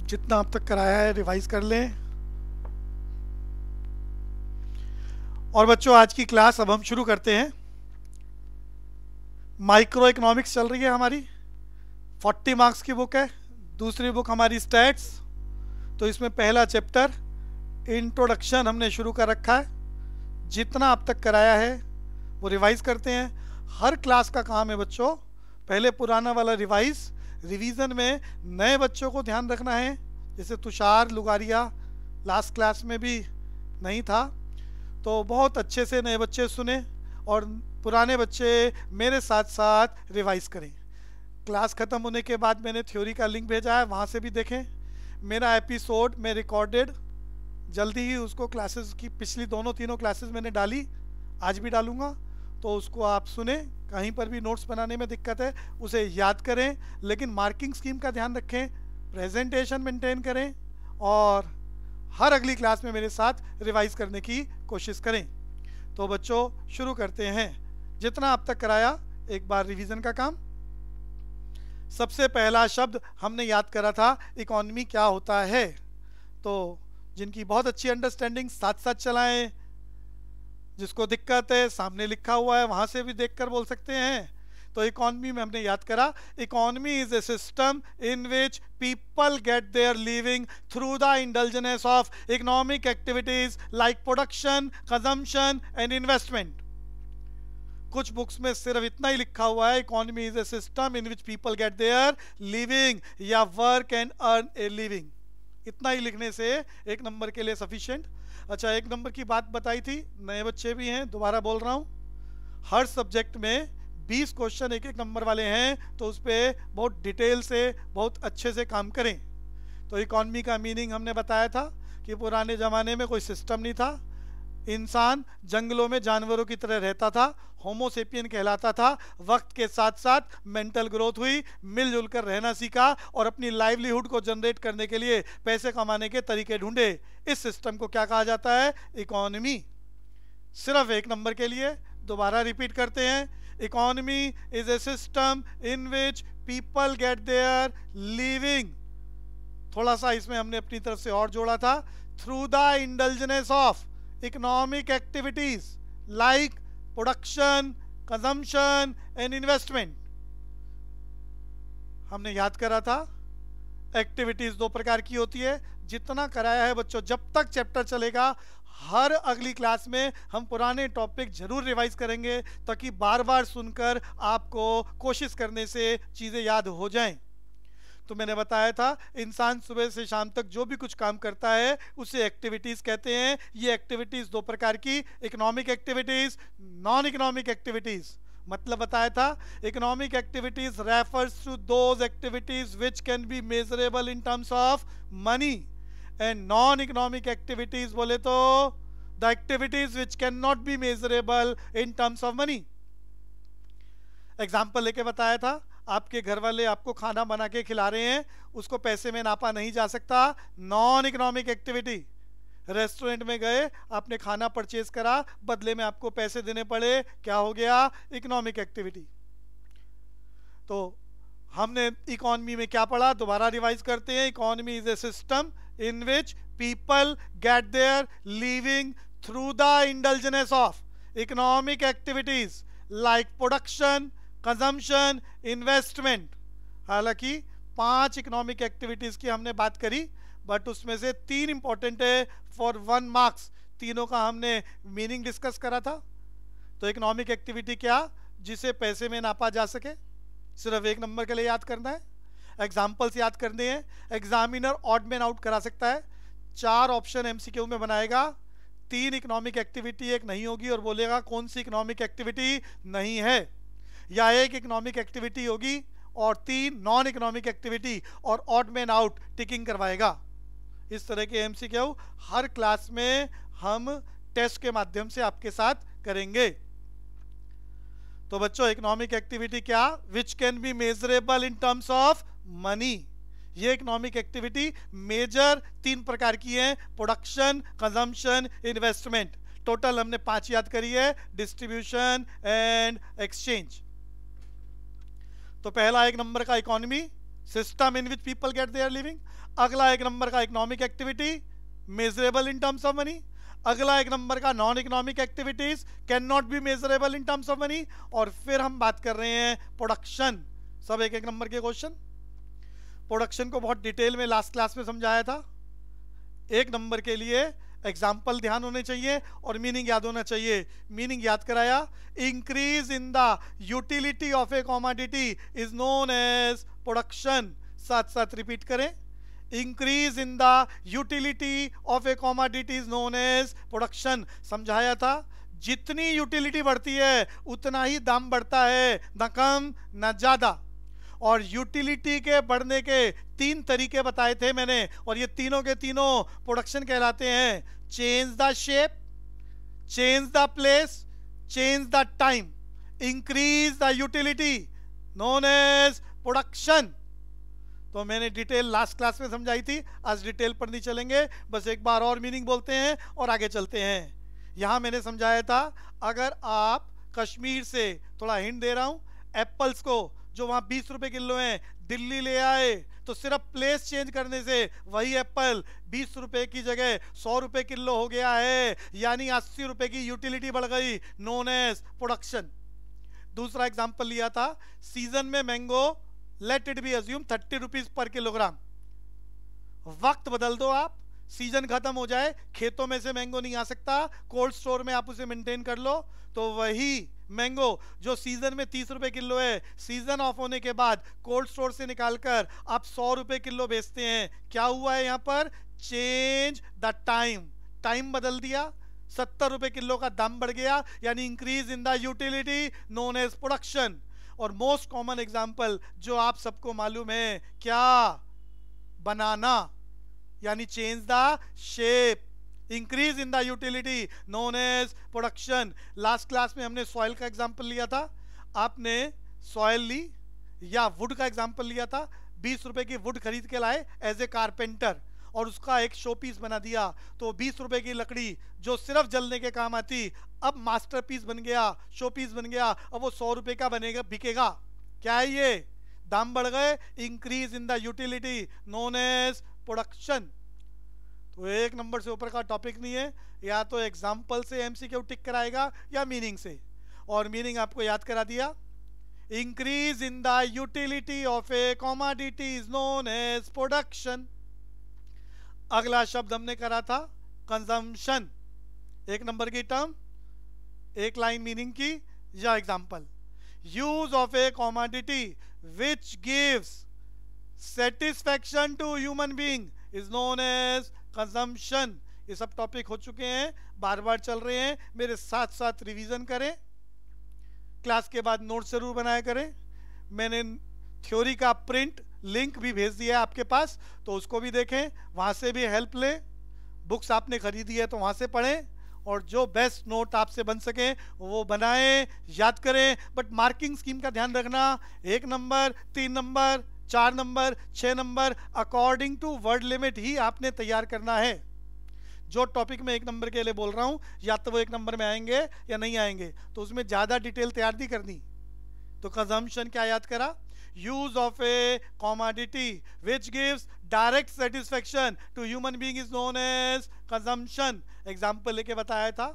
जितना अब तक कराया है रिवाइज कर लें। और बच्चों आज की क्लास अब हम शुरू करते हैं। माइक्रो इकोनॉमिक्स चल रही है हमारी, 40 मार्क्स की बुक है। दूसरी बुक हमारी स्टैट्स। तो इसमें पहला चैप्टर इंट्रोडक्शन हमने शुरू कर रखा है। जितना अब तक कराया है वो रिवाइज करते हैं। हर क्लास का काम है बच्चों, पहले पुराना वाला रिवीजन में नए बच्चों को ध्यान रखना है। जैसे तुषार लुगारिया लास्ट क्लास में भी नहीं था, तो बहुत अच्छे से नए बच्चे सुने और पुराने बच्चे मेरे साथ साथ रिवाइज करें। क्लास ख़त्म होने के बाद मैंने थ्योरी का लिंक भेजा है, वहाँ से भी देखें। मेरा एपिसोड में रिकॉर्डेड जल्दी ही उसको क्लासेस की पिछली दोनों तीनों क्लासेस मैंने डाली, आज भी डालूंगा, तो उसको आप सुने। कहीं पर भी नोट्स बनाने में दिक्कत है उसे याद करें, लेकिन मार्किंग स्कीम का ध्यान रखें, प्रेजेंटेशन मेंटेन करें और हर अगली क्लास में मेरे साथ रिवाइज करने की कोशिश करें। तो बच्चों शुरू करते हैं। जितना अब तक कराया एक बार रिवीजन का काम। सबसे पहला शब्द हमने याद करा था इकोनॉमी क्या होता है। तो जिनकी बहुत अच्छी अंडरस्टैंडिंग साथ साथ चलाएं, जिसको दिक्कत है सामने लिखा हुआ है वहां से भी देखकर बोल सकते हैं। तो इकोनॉमी में हमने याद करा, economy is a system in which people get their living through the indulgence of economic activities like production, consumption and investment. कुछ बुक्स में सिर्फ इतना ही लिखा हुआ है, economy is a system in which people get their living या work and earn a living. इतना ही लिखने से एक नंबर के लिए सफिशिएंट। अच्छा, एक नंबर की बात बताई थी, नए बच्चे भी हैं, दोबारा बोल रहा हूँ। हर सब्जेक्ट में 20 क्वेश्चन एक एक नंबर वाले हैं, तो उस पर बहुत डिटेल से बहुत अच्छे से काम करें। तो इकोनॉमी का मीनिंग हमने बताया था कि पुराने ज़माने में कोई सिस्टम नहीं था, इंसान जंगलों में जानवरों की तरह रहता था, होमोसेपियन कहलाता था। वक्त के साथ साथ मेंटल ग्रोथ हुई, मिलजुल कर रहना सीखा और अपनी लाइवलीहुड को जनरेट करने के लिए पैसे कमाने के तरीके ढूंढे। इस सिस्टम को क्या कहा जाता है? इकोनॉमी। सिर्फ एक नंबर के लिए दोबारा रिपीट करते हैं, economy is a system in which people get their living. थोड़ा सा इसमें हमने अपनी तरफ से और जोड़ा था, through the indulgence of economic activities like production, consumption and investment. हमने याद करा था एक्टिविटीज दो प्रकार की होती है। जितना कराया है बच्चों, जब तक चैप्टर चलेगा हर अगली क्लास में हम पुराने टॉपिक जरूर रिवाइज करेंगे, ताकि बार बार सुनकर आपको कोशिश करने से चीज़ें याद हो जाएं। तो मैंने बताया था इंसान सुबह से शाम तक जो भी कुछ काम करता है उसे एक्टिविटीज कहते हैं। ये एक्टिविटीज दो प्रकार की, economic activities, non economic activities. मतलब बताया था economic activities refers to those activities which can be measurable in terms of money, and non economic activities बोले तो the activities which can not be measurable in terms of money. Example लेके बताया था, आपके घर वाले आपको खाना बना के खिला रहे हैं, उसको पैसे में नापा नहीं जा सकता, नॉन इकोनॉमिक एक्टिविटी। रेस्टोरेंट में गए, आपने खाना परचेज करा, बदले में आपको पैसे देने पड़े, क्या हो गया? Economic activity. तो हमने इकोनॉमी में क्या पढ़ा, दोबारा रिवाइज करते हैं। Economy is a system in which people get their living through the indulgence of economic activities like production, consumption, investment. हालांकि 5 इकोनॉमिक एक्टिविटीज की हमने बात करी, बट उसमें से 3 इंपॉर्टेंट है फॉर 1 मार्क्स। तीनों का हमने मीनिंग डिस्कस करा था। तो इकोनॉमिक एक्टिविटी क्या? जिसे पैसे में नापा जा सके। सिर्फ एक नंबर के लिए याद करना है, एग्जाम्पल्स याद करने हैं। एग्जामिनर ऑड मैन आउट करा सकता है, 4 ऑप्शन एमसीक्यू में बनाएगा, 3 इकोनॉमिक एक्टिविटी एक नहीं होगी और बोलेगा कौन सी इकोनॉमिक एक्टिविटी नहीं है, या एक इकोनॉमिक एक्टिविटी होगी और 3 नॉन इकोनॉमिक एक्टिविटी और ऑड मैन आउट टिकिंग करवाएगा। इस तरह के एमसीक्यू हर क्लास में हम टेस्ट के माध्यम से आपके साथ करेंगे। तो बच्चों इकोनॉमिक एक्टिविटी क्या? विच can be measurable in terms of money. ये इकोनॉमिक एक्टिविटी मेजर 3 प्रकार की है, प्रोडक्शन, कंजम्पशन, इन्वेस्टमेंट। टोटल हमने 5 याद करी है, डिस्ट्रीब्यूशन एंड एक्सचेंज। तो पहला 1 नंबर का economy, system in which people get their living. अगला एक नंबर का economic activity measurable in terms of money. अगला एक नंबर का non economic activities can not be measurable in terms of money. और फिर हम बात कर रहे हैं प्रोडक्शन। सब एक एक नंबर के क्वेश्चन। प्रोडक्शन को बहुत डिटेल में लास्ट क्लास में समझाया था। एक नंबर के लिए एग्जाम्पल ध्यान होने चाहिए और मीनिंग याद होना चाहिए। मीनिंग याद कराया, increase in the utility of a commodity is known as production. साथ साथ रिपीट करें, increase in the utility of a commodity is known as production. समझाया था जितनी यूटिलिटी बढ़ती है उतना ही दाम बढ़ता है, न कम न ज्यादा। और यूटिलिटी के बढ़ने के 3 तरीके बताए थे मैंने, और ये तीनों के तीनों प्रोडक्शन कहलाते हैं। Change the shape, change the place, change the time, increase the utility, known as production. तो मैंने डिटेल लास्ट क्लास में समझाई थी, आज डिटेल पर नहीं चलेंगे, बस एक बार और मीनिंग बोलते हैं और आगे चलते हैं। यहां मैंने समझाया था, अगर आप कश्मीर से, थोड़ा हिंट दे रहा हूं, एप्पल्स को जो वहां 20 रुपए किलो हैं दिल्ली ले आए, तो सिर्फ प्लेस चेंज करने से वही एप्पल 20 रुपए की जगह 100 रुपए किलो हो गया है, यानी 80 रुपए की यूटिलिटी बढ़ गई, नोन एज प्रोडक्शन। दूसरा एग्जांपल लिया था, सीजन में mango, let it be assume 30 rupees per kilogram. वक्त बदल दो आप, सीजन खत्म हो जाए, खेतों में से मैंगो नहीं आ सकता, कोल्ड स्टोर में आप उसे मेंटेन कर लो, तो वही मैंगो जो सीजन में 30 रुपए किलो है, सीजन ऑफ होने के बाद कोल्ड स्टोर से निकालकर आप 100 रुपए किलो बेचते हैं। क्या हुआ है यहां पर? चेंज द टाइम, टाइम बदल दिया, 70 रुपए किलो का दाम बढ़ गया, यानी increase in the utility, known as production. और मोस्ट कॉमन एग्जांपल जो आप सबको मालूम है, क्या? बनाना, यानी change the shape, increase in the utility, known as production. Last class में हमने सॉइल का एग्जांपल लिया था, आपने सॉइल ली या वुड का एग्जांपल लिया था। 20 रुपए की वुड खरीद के लाए एज ए कारपेंटर और उसका एक शो पीस बना दिया, तो 20 रुपए की लकड़ी जो सिर्फ जलने के काम आती, अब मास्टरपीस बन गया, शो पीस बन गया, अब वो 100 रुपए का बनेगा, बिकेगा। क्या है ये? दाम बढ़ गए, increase in the utility, known as production. तो एक नंबर से ऊपर का टॉपिक नहीं है, या तो एग्जाम्पल से एमसीक्यू टिक कराएगा या मीनिंग से। और मीनिंग आपको याद करा दिया, increase in the utility of a commodity is known as production. अगला शब्द हमने करा था कंजम्पशन। एक नंबर की टर्म, एक लाइन मीनिंग की या example. Use of a commodity which gives satisfaction to human being is known as consumption. ये सब टॉपिक हो चुके हैं, बार बार चल रहे हैं, मेरे साथ साथ रिवीजन करें, क्लास के बाद नोट जरूर बनाया करें। मैंने थ्योरी का प्रिंट लिंक भी भेज दिया है आपके पास, तो उसको भी देखें, वहां से भी हेल्प लें। बुक्स आपने खरीदी है तो वहां से पढ़ें, और जो बेस्ट नोट आपसे बन सके वो बनाएं, याद करें। बट मार्किंग स्कीम का ध्यान रखना, 1 number, 3 number, 4 number, 6 number, according to word limit ही आपने तैयार करना है। जो टॉपिक में 1 नंबर के लिए बोल रहा हूं, या तो वो 1 नंबर में आएंगे या नहीं आएंगे, तो उसमें ज्यादा डिटेल तैयार नहीं करनी। तो कंजम्पशन क्या याद करा? Use of a commodity which gives direct satisfaction to human being is known as consumption. Example लेके बताया था,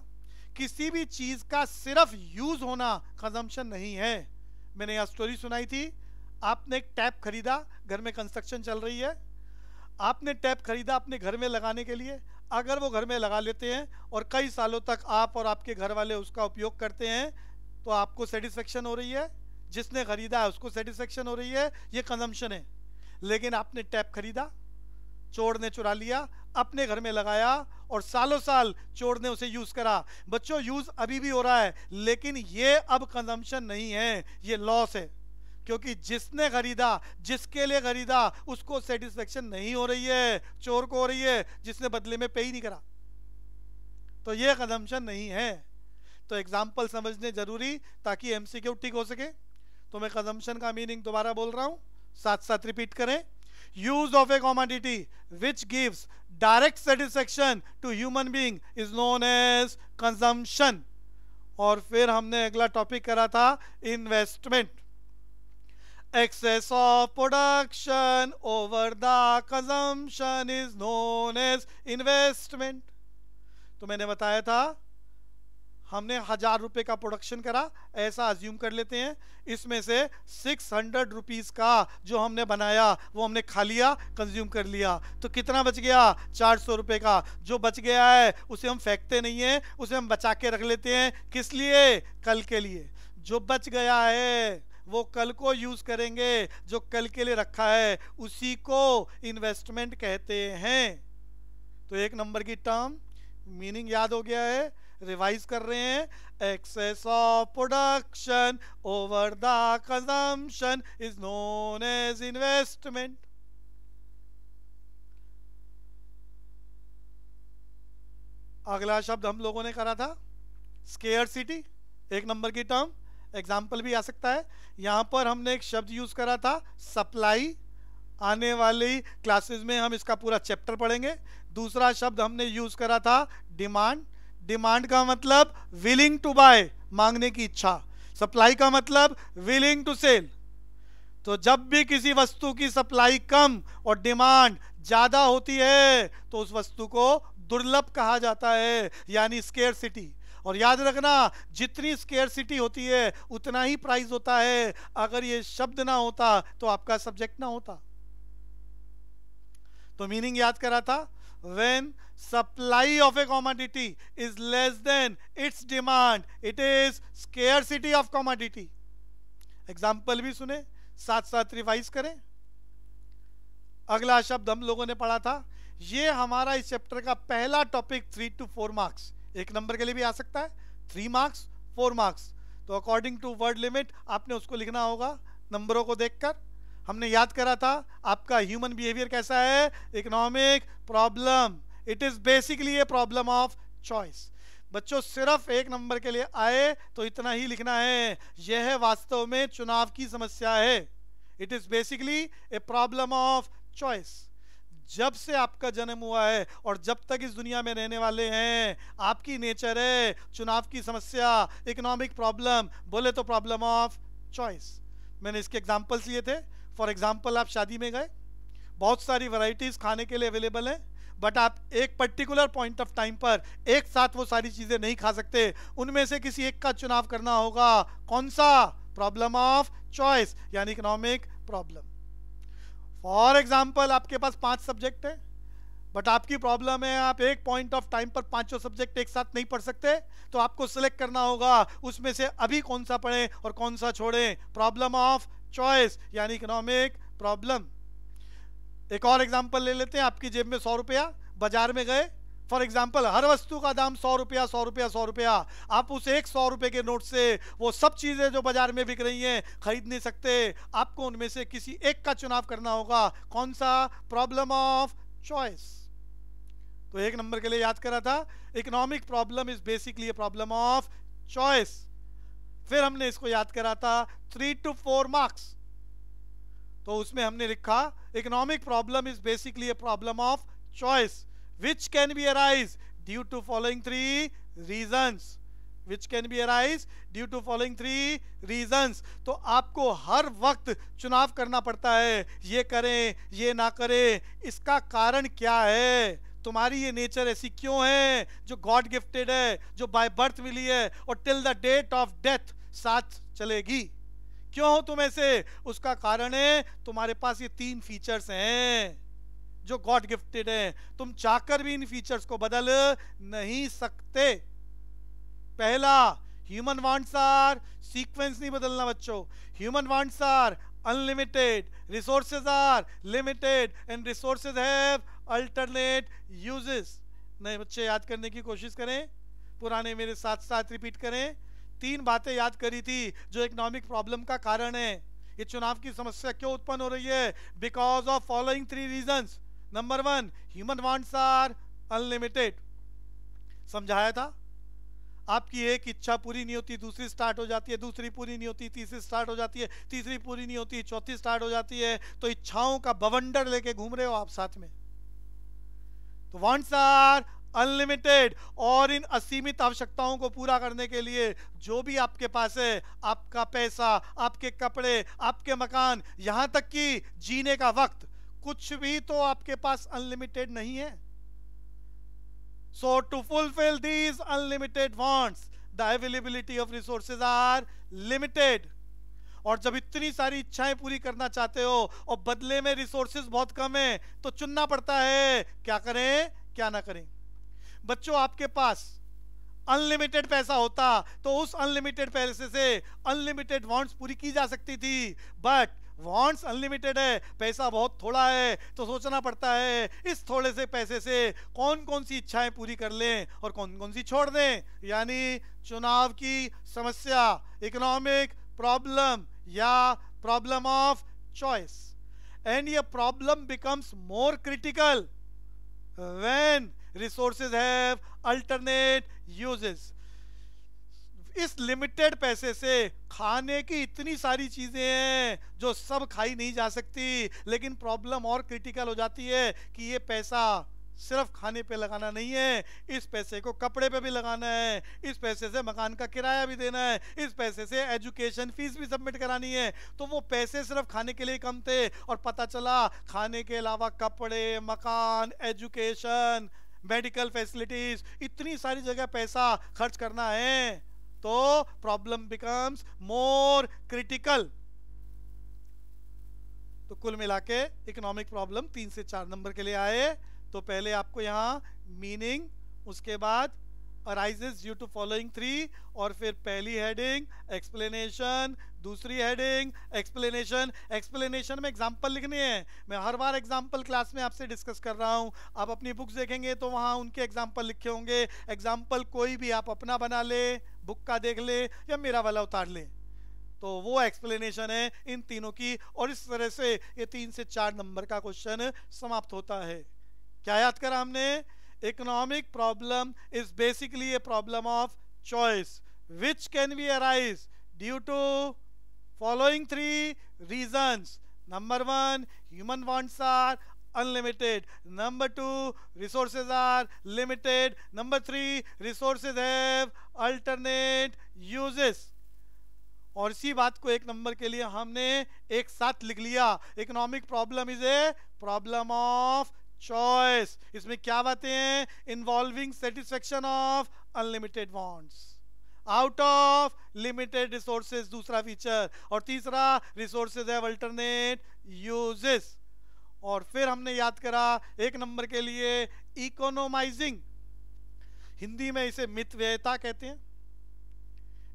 किसी भी चीज का सिर्फ यूज होना कंजम्पशन नहीं है। मैंने यह स्टोरी सुनाई थी, आपने एक टैप खरीदा, घर में कंस्ट्रक्शन चल रही है, आपने टैप खरीदा अपने घर में लगाने के लिए। अगर वो घर में लगा लेते हैं और कई सालों तक आप और आपके घर वाले उसका उपयोग करते हैं, तो आपको सेटिस्फेक्शन हो रही है, जिसने खरीदा है उसको सेटिस्फेक्शन हो रही है, ये कंजम्पशन है। लेकिन आपने टैप खरीदा, चोर ने चुरा लिया, अपने घर में लगाया और सालों साल चोर ने उसे यूज करा। बच्चों, यूज अभी भी हो रहा है, लेकिन ये अब कंजम्पशन नहीं है, ये लॉस है, क्योंकि जिसने खरीदा, जिसके लिए खरीदा, उसको सेटिस्फेक्शन नहीं हो रही है, चोर को हो रही है, जिसने बदले में पे ही नहीं करा। तो ये कंजम्पशन नहीं है। तो एग्जाम्पल समझने जरूरी, ताकि एमसीक्यू ठीक हो सके। तो मैं कंजम्पशन का मीनिंग दोबारा बोल रहा हूं, साथ साथ रिपीट करें। Use of a commodity which gives direct satisfaction to human being is known as consumption. और फिर हमने अगला टॉपिक करा था investment. Excess of production over the consumption is known as investment. तो मैंने बताया था हमने 1000 रुपए का प्रोडक्शन करा, ऐसा अज्यूम कर लेते हैं, इसमें से 600 रुपीस का जो हमने बनाया वो हमने खा लिया, कंज्यूम कर लिया, तो कितना बच गया? 400 रुपए का। जो बच गया है उसे हम फेंकते नहीं है, उसे हम बचा के रख लेते हैं। किस लिए? कल के लिए। जो बच गया है वो कल को यूज करेंगे, जो कल के लिए रखा है उसी को इन्वेस्टमेंट कहते हैं। तो एक नंबर की टर्म मीनिंग याद हो गया है, रिवाइज कर रहे हैं। Excess of production over the consumption is known as investment. अगला शब्द हम लोगों ने करा था स्केयरसिटी, एक नंबर की टर्म, एग्जाम्पल भी आ सकता है। यहां पर हमने एक शब्द यूज करा था सप्लाई, आने वाली क्लासेस में हम इसका पूरा चैप्टर पढ़ेंगे। दूसरा शब्द हमने यूज करा था डिमांड, डिमांड का मतलब विलिंग टू बाय, मांगने की इच्छा। सप्लाई का मतलब विलिंग टू सेल। तो जब भी किसी वस्तु की सप्लाई कम और डिमांड ज्यादा होती है तो उस वस्तु को दुर्लभ कहा जाता है, यानी स्केयरसिटी। और याद रखना, जितनी स्केयरसिटी होती है उतना ही प्राइस होता है। अगर ये शब्द ना होता तो आपका सब्जेक्ट ना होता। तो मीनिंग याद करा था, when supply of a commodity is less than its demand, it is scarcity of commodity. Example भी सुने, साथ साथ रिवाइज करें। अगला शब्द हम लोगों ने पढ़ा था, ये हमारा इस चैप्टर का पहला टॉपिक 3 to 4 मार्क्स, एक नंबर के लिए भी आ सकता है, 3 मार्क्स 4 मार्क्स। तो अकॉर्डिंग टू वर्ड लिमिट आपने उसको लिखना होगा नंबरों को देखकर। हमने याद करा था आपका ह्यूमन बिहेवियर कैसा है, economic problem, it is basically a problem of choice. बच्चों सिर्फ एक नंबर के लिए आए तो इतना ही लिखना है, यह वास्तव में चुनाव की समस्या है। It is basically a problem of choice. जब से आपका जन्म हुआ है और जब तक इस दुनिया में रहने वाले हैं, आपकी नेचर है चुनाव की समस्या, इकोनॉमिक प्रॉब्लम, बोले तो प्रॉब्लम ऑफ चॉइस। मैंने इसके एग्जाम्पल्स लिए थे। फॉर एग्जाम्पल, आप शादी में गए, बहुत सारी वैरायटीज खाने के लिए अवेलेबल हैं, बट आप एक पर्टिकुलर पॉइंट ऑफ टाइम पर एक साथ वो सारी चीजें नहीं खा सकते, उनमें से किसी एक का चुनाव करना होगा। कौन सा? प्रॉब्लम ऑफ चॉइस, यानी इकोनॉमिक प्रॉब्लम। फॉर एग्जाम्पल, आपके पास 5 सब्जेक्ट है, बट आपकी प्रॉब्लम है आप एक पॉइंट ऑफ टाइम पर 5 सब्जेक्ट एक साथ नहीं पढ़ सकते, तो आपको सिलेक्ट करना होगा उसमें से अभी कौन सा पढ़ें और कौन सा छोड़ें। प्रॉब्लम ऑफ चॉइस, यानी इकोनॉमिक प्रॉब्लम। एक और एग्जांपल ले लेते हैं, आपकी जेब में 100 रुपया, बाजार में गए, फॉर एग्जांपल हर वस्तु का दाम 100 रुपया 100 रुपया 100 रुपया। आप उस एक 100 रुपए के नोट से वो सब चीजें जो बाजार में बिक रही हैं खरीद नहीं सकते, आपको उनमें से किसी एक का चुनाव करना होगा। कौन सा? Problem of choice. तो एक नंबर के लिए याद करा था, economic problem is basically a problem of choice. फिर हमने इसको याद करा था 3 to 4 मार्क्स, तो उसमें हमने लिखा economic problem is basically a problem of choice which can be arise due to following 3 reasons, which can be arise due to following 3 reasons। तो आपको हर वक्त चुनाव करना पड़ता है, ये करें ये ना करें, इसका कारण क्या है, तुम्हारी ये नेचर ऐसी क्यों है जो गॉड गिफ्टेड है, जो बाय बर्थ मिली है और till the date of death साथ चलेगी। क्यों हो तुम ऐसे? उसका कारण है तुम्हारे पास ये 3 फीचर्स हैं जो गॉड गिफ्टेड है, तुम चाहकर भी इन फीचर्स को बदल नहीं सकते। पहला, ह्यूमन वांट्स आर, सीक्वेंस नहीं बदलना बच्चों, human wants are unlimited, resources are limited and resources have alternate uses. नए बच्चे याद करने की कोशिश करें, पुराने मेरे साथ साथ रिपीट करें। 3 बातें याद करी थी जो इकोनॉमिक प्रॉब्लम का कारण है। ये चुनाव की समस्या क्यों उत्पन्न हो रही है? Because of following 3 reasons. Number 1, human wants are unlimited, समझाया था। आपकी एक इच्छा पूरी नहीं होती, दूसरी स्टार्ट हो जाती है, दूसरी पूरी नहीं होती, तीसरी स्टार्ट हो जाती है, तीसरी पूरी नहीं होती, चौथी स्टार्ट हो जाती है। तो इच्छाओं का बवंडर लेके घूम रहे हो आप साथ में। तो वांट्स आर अनलिमिटेड। और इन असीमित आवश्यकताओं को पूरा करने के लिए जो भी आपके पास है, आपका पैसा, आपके कपड़े, आपके मकान, यहां तक कि जीने का वक्त, कुछ भी तो आपके पास अनलिमिटेड नहीं है। So to fulfil these unlimited wants the availability of resources are limited. और जब इतनी सारी इच्छाएं पूरी करना चाहते हो और बदले में रिसोर्सेज बहुत कम है, तो चुनना पड़ता है क्या करें क्या ना करें। बच्चों, आपके पास अनलिमिटेड पैसा होता तो उस अनलिमिटेड पैसे से अनलिमिटेड वांट्स पूरी की जा सकती थी, बट वांट्स अनलिमिटेड है, पैसा बहुत थोड़ा है, तो सोचना पड़ता है इस थोड़े से पैसे से कौन कौन सी इच्छाएं पूरी कर लें और कौन कौन सी छोड़ दें। यानी चुनाव की समस्या, इकोनॉमिक प्रॉब्लम या प्रॉब्लम ऑफ चॉइस। एंड ये problem becomes more critical when resources have alternate uses. इस लिमिटेड पैसे से खाने की इतनी सारी चीजें हैं जो सब खाई नहीं जा सकती, लेकिन प्रॉब्लम और क्रिटिकल हो जाती है कि ये पैसा सिर्फ खाने पे लगाना नहीं है, इस पैसे को कपड़े पे भी लगाना है, इस पैसे से मकान का किराया भी देना है, इस पैसे से एजुकेशन फीस भी सबमिट करानी है। तो वो पैसे सिर्फ खाने के लिए कम थे और पता चला खाने के अलावा कपड़े, मकान, एजुकेशन, मेडिकल फैसिलिटीज, इतनी सारी जगह पैसा खर्च करना है, तो प्रॉब्लम बिकम्स मोर क्रिटिकल। तो कुल मिला के इकोनॉमिक प्रॉब्लम 3 से 4 नंबर के लिए आए। तो पहले आपको यहां मीनिंग, उसके बाद अराइजेस ड्यू टू फॉलोइंग 3, और फिर पहली हेडिंग एक्सप्लेनेशन, दूसरी हेडिंग एक्सप्लेनेशन। एक्सप्लेनेशन में एग्जांपल लिखने हैं। मैं हर बार एग्जांपल क्लास में आपसे डिस्कस कर रहा हूं, आप अपनी बुक्स देखेंगे तो वहां उनके एग्जांपल लिखे होंगे। एग्जांपल कोई भी आप अपना बना ले, बुक का देख ले या मेरा वाला उतार ले, तो वो एक्सप्लेनेशन है इन तीनों की। और इस तरह से ये 3 से 4 नंबर का क्वेश्चन समाप्त होता है। क्या याद करा हमने? Economic problem is basically a problem of choice which can be arise due to following 3 reasons. Number 1, human wants are unlimited. Number 2, resources are limited. Number 3, resources have alternate uses. और इसी बात को 1 नंबर के लिए हमने एक साथ लिख लिया। Economic problem is a problem of choice. इसमें क्या बातें हैं? Involving satisfaction of unlimited wants out of limited resources, दूसरा फीचर। और तीसरा, रिसोर्सेज हैव अल्टरनेट यूजेस। और फिर हमने याद करा 1 नंबर के लिए इकोनोमाइजिंग, हिंदी में इसे मितव्ययिता कहते हैं,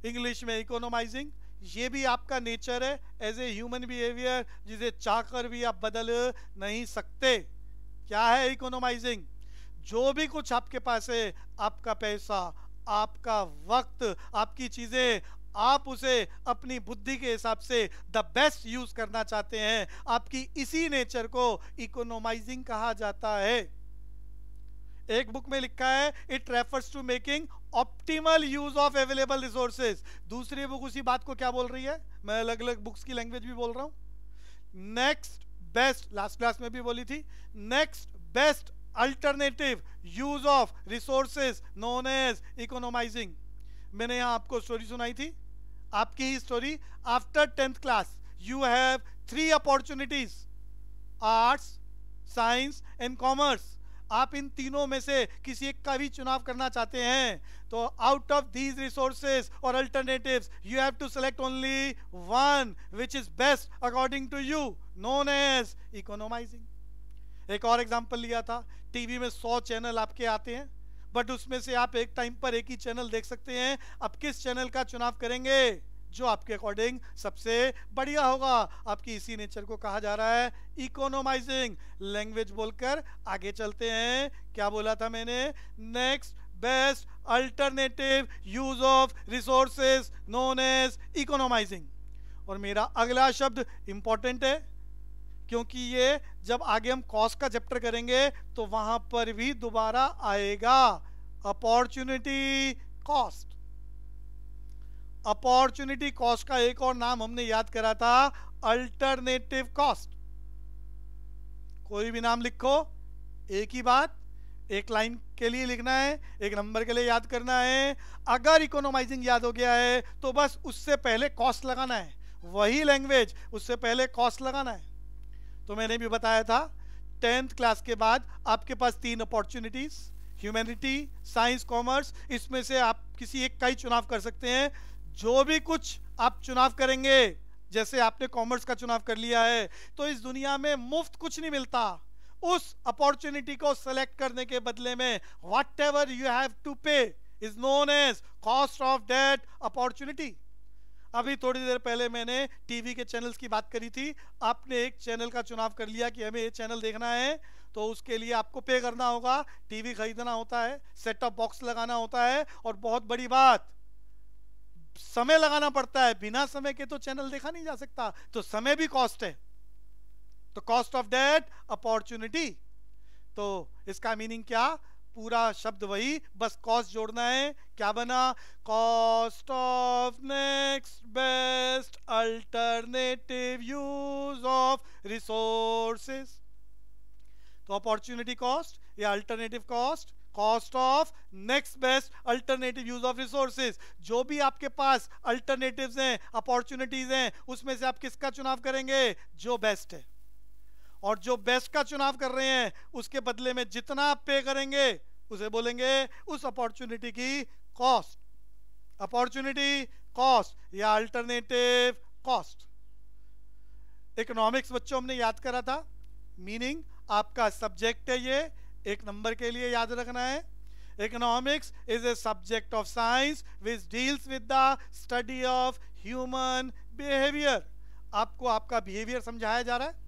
इंग्लिश में इकोनोमाइजिंग। ये भी आपका नेचर है एज ए ह्यूमन बिहेवियर, जिसे चाहकर भी आप बदल नहीं सकते। क्या है इकोनोमाइजिंग? जो भी कुछ आपके पास है, आपका पैसा, आपका वक्त, आपकी चीजें, आप उसे अपनी बुद्धि के हिसाब से द बेस्ट यूज करना चाहते हैं। आपकी इसी नेचर को इकोनोमाइजिंग कहा जाता है। एक बुक में लिखा है it refers to making optimal use of available resources. दूसरी बुक उसी बात को क्या बोल रही है? मैं अलग अलग बुक्स की लैंग्वेज भी बोल रहा हूं। नेक्स्ट बेस्ट, लास्ट क्लास में भी बोली थी, next best alternative use of resources known as economising. मैंने यहां आपको स्टोरी सुनाई थी, आपकी ही story. After 10th class you have 3 opportunities, arts, science and commerce. आप इन तीनों में से किसी एक का भी चुनाव करना चाहते हैं, तो आउट ऑफ दीज रिसोर्सेज और alternatives you have to select only one which is best according to you, known as economising. एक और एग्जांपल लिया था, टीवी में 100 चैनल आपके आते हैं, बट उसमें से आप एक टाइम पर एक ही चैनल देख सकते हैं। अब किस चैनल का चुनाव करेंगे? जो आपके अकॉर्डिंग सबसे बढ़िया होगा। आपकी इसी नेचर को कहा जा रहा है इकोनोमाइजिंग। लैंग्वेज बोलकर आगे चलते हैं। क्या बोला था मैंने? Next best alternative use of resources known as economising. और मेरा अगला शब्द इंपॉर्टेंट है, क्योंकि ये जब आगे हम कॉस्ट का चैप्टर करेंगे तो वहां पर भी दोबारा आएगा। Opportunity cost. अपॉर्चुनिटी कॉस्ट का एक और नाम हमने याद करा था, अल्टरनेटिव कॉस्ट। कोई भी नाम लिखो, एक ही बात, एक लाइन के लिए लिखना है, 1 नंबर के लिए याद करना है। अगर इकोनोमाइजिंग याद हो गया है तो बस उससे पहले कॉस्ट लगाना है, वही लैंग्वेज उससे पहले कॉस्ट लगाना है। तो मैंने भी बताया था 10th क्लास के बाद आपके पास 3 अपॉर्चुनिटीज, ह्यूमैनिटी, साइंस, कॉमर्स, इसमें से आप किसी एक का ही चुनाव कर सकते हैं। जो भी कुछ आप चुनाव करेंगे, जैसे आपने कॉमर्स का चुनाव कर लिया है, तो इस दुनिया में मुफ्त कुछ नहीं मिलता। उस अपॉर्चुनिटी को सेलेक्ट करने के बदले में whatever you have to pay is known as cost of that opportunity. अभी थोड़ी देर पहले मैंने टीवी के चैनल्स की बात करी थी। आपने एक चैनल का चुनाव कर लिया कि हमें ये चैनल देखना है, तो उसके लिए आपको पे करना होगा, टीवी खरीदना होता है, सेट टॉप बॉक्स लगाना होता है, और बहुत बड़ी बात, समय लगाना पड़ता है। बिना समय के तो चैनल देखा नहीं जा सकता, तो समय भी कॉस्ट है। तो कॉस्ट ऑफ दैट अपॉर्चुनिटी, तो इसका मीनिंग क्या, पूरा शब्द वही, बस कॉस्ट जोड़ना है। क्या बना, cost of next best alternative use of resources. तो अपॉर्चुनिटी कॉस्ट या alternative cost, cost of next best alternative use of resources. जो भी आपके पास अल्टरनेटिव्स हैं, अपॉर्चुनिटीज हैं, उसमें से आप किसका चुनाव करेंगे, जो बेस्ट है। और जो बेस्ट का चुनाव कर रहे हैं उसके बदले में जितना आप पे करेंगे उसे बोलेंगे उस अपॉर्चुनिटी की कॉस्ट, अपॉर्चुनिटी कॉस्ट या अल्टरनेटिव कॉस्ट। इकोनॉमिक्स बच्चों हमने याद करा था, मीनिंग आपका सब्जेक्ट है, ये 1 नंबर के लिए याद रखना है। Economics is a subject of science which deals with the study of human behaviour. आपको आपका बिहेवियर समझाया जा रहा है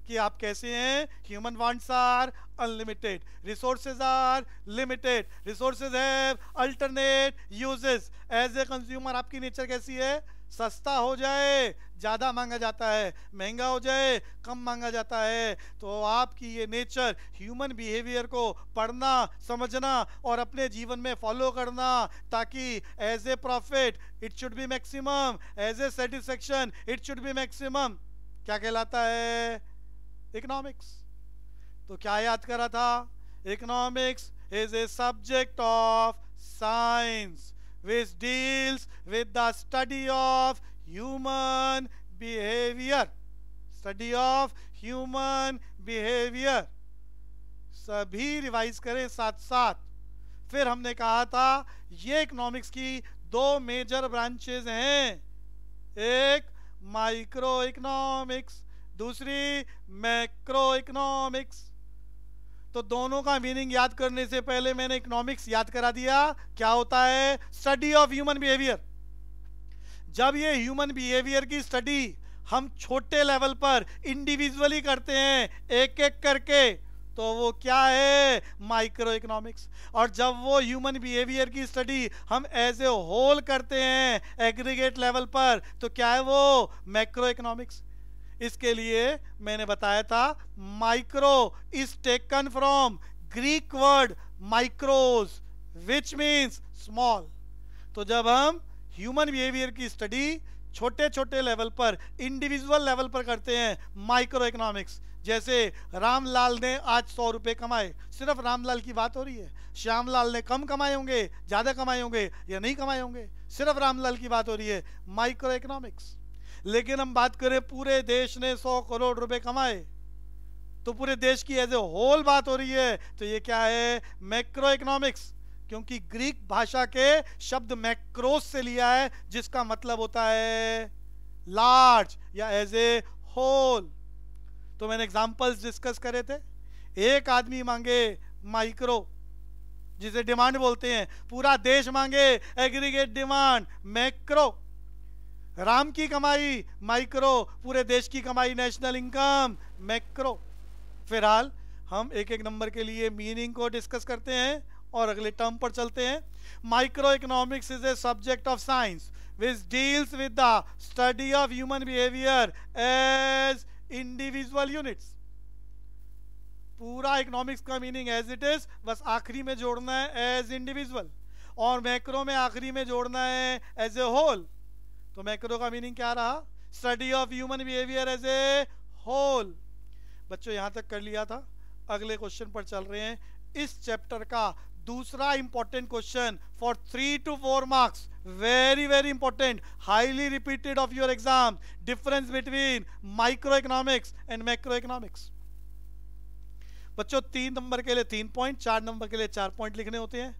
कि आप कैसे हैं। Human wants are unlimited, resources are limited, resources have alternate uses. As a consumer आपकी नेचर कैसी है, सस्ता हो जाए ज़्यादा मांगा जाता है, महंगा हो जाए कम मांगा जाता है। तो आपकी ये नेचर ह्यूमन बिहेवियर को पढ़ना, समझना और अपने जीवन में फॉलो करना, ताकि as a profit it should be maximum, as a satisfaction it should be maximum, क्या कहलाता है, इकोनॉमिक्स। तो क्या याद करा था, economics is a subject of science which deals with the study of human behavior, study of human behavior। सभी revise करें साथ साथ। फिर हमने कहा था ये इकोनॉमिक्स की 2 मेजर ब्रांचेस हैं, एक माइक्रो इकोनॉमिक्स, दूसरी मैक्रो इकोनॉमिक्स। तो दोनों का मीनिंग याद करने से पहले मैंने इकोनॉमिक्स याद करा दिया। क्या होता है, स्टडी ऑफ ह्यूमन बिहेवियर। जब ये ह्यूमन बिहेवियर की स्टडी हम छोटे लेवल पर इंडिविजुअली करते हैं, एक एक करके, तो वो क्या है, माइक्रो इकोनॉमिक्स। और जब वो ह्यूमन बिहेवियर की स्टडी हम एज ए होल करते हैं एग्रीगेट लेवल पर, तो क्या है वो, मैक्रो इकोनॉमिक्स। इसके लिए मैंने बताया था micro is taken from Greek word माइक्रोज which means small. तो जब हम ह्यूमन बिहेवियर की स्टडी छोटे छोटे लेवल पर, इंडिविजुअल लेवल पर करते हैं, माइक्रो इकोनॉमिक्स। जैसे रामलाल ने आज 100 रुपये कमाए, सिर्फ रामलाल की बात हो रही है। श्यामलाल ने कम कमाए होंगे, ज़्यादा कमाए होंगे या नहीं कमाए होंगे, सिर्फ रामलाल की बात हो रही है, माइक्रो इकोनॉमिक्स। लेकिन हम बात करें पूरे देश ने 100 करोड़ रुपए कमाए, तो पूरे देश की एज ए होल बात हो रही है, तो ये क्या है, मैक्रो इकोनॉमिक्स। क्योंकि ग्रीक भाषा के शब्द मैक्रोस से लिया है, जिसका मतलब होता है लार्ज या एज ए होल। तो मैंने एग्जांपल्स डिस्कस करे थे। एक आदमी मांगे माइक्रो, जिसे डिमांड बोलते हैं, पूरा देश मांगे एग्रीगेट डिमांड, मैक्रो। राम की कमाई माइक्रो, पूरे देश की कमाई नेशनल इनकम, मैक्रो। फिलहाल हम एक एक नंबर के लिए मीनिंग को डिस्कस करते हैं और अगले टर्म पर चलते हैं। Micro economics is a subject of science which deals with the study of human behaviour as individual units. पूरा इकोनॉमिक्स का मीनिंग एज इट इज, बस आखिरी में जोड़ना है एज इंडिविजुअल, और मैक्रो में आखिरी में जोड़ना है एज ए होल। तो मैक्रो का मीनिंग क्या रहा, study of human behaviour as a whole. बच्चों यहां तक कर लिया था, अगले क्वेश्चन पर चल रहे हैं। इस चैप्टर का दूसरा important question for 3 to 4 marks, very very important, highly repeated of your exam, difference between micro economics and macro economics. बच्चों 3 नंबर के लिए 3 पॉइंट, 4 नंबर के लिए 4 पॉइंट लिखने होते हैं।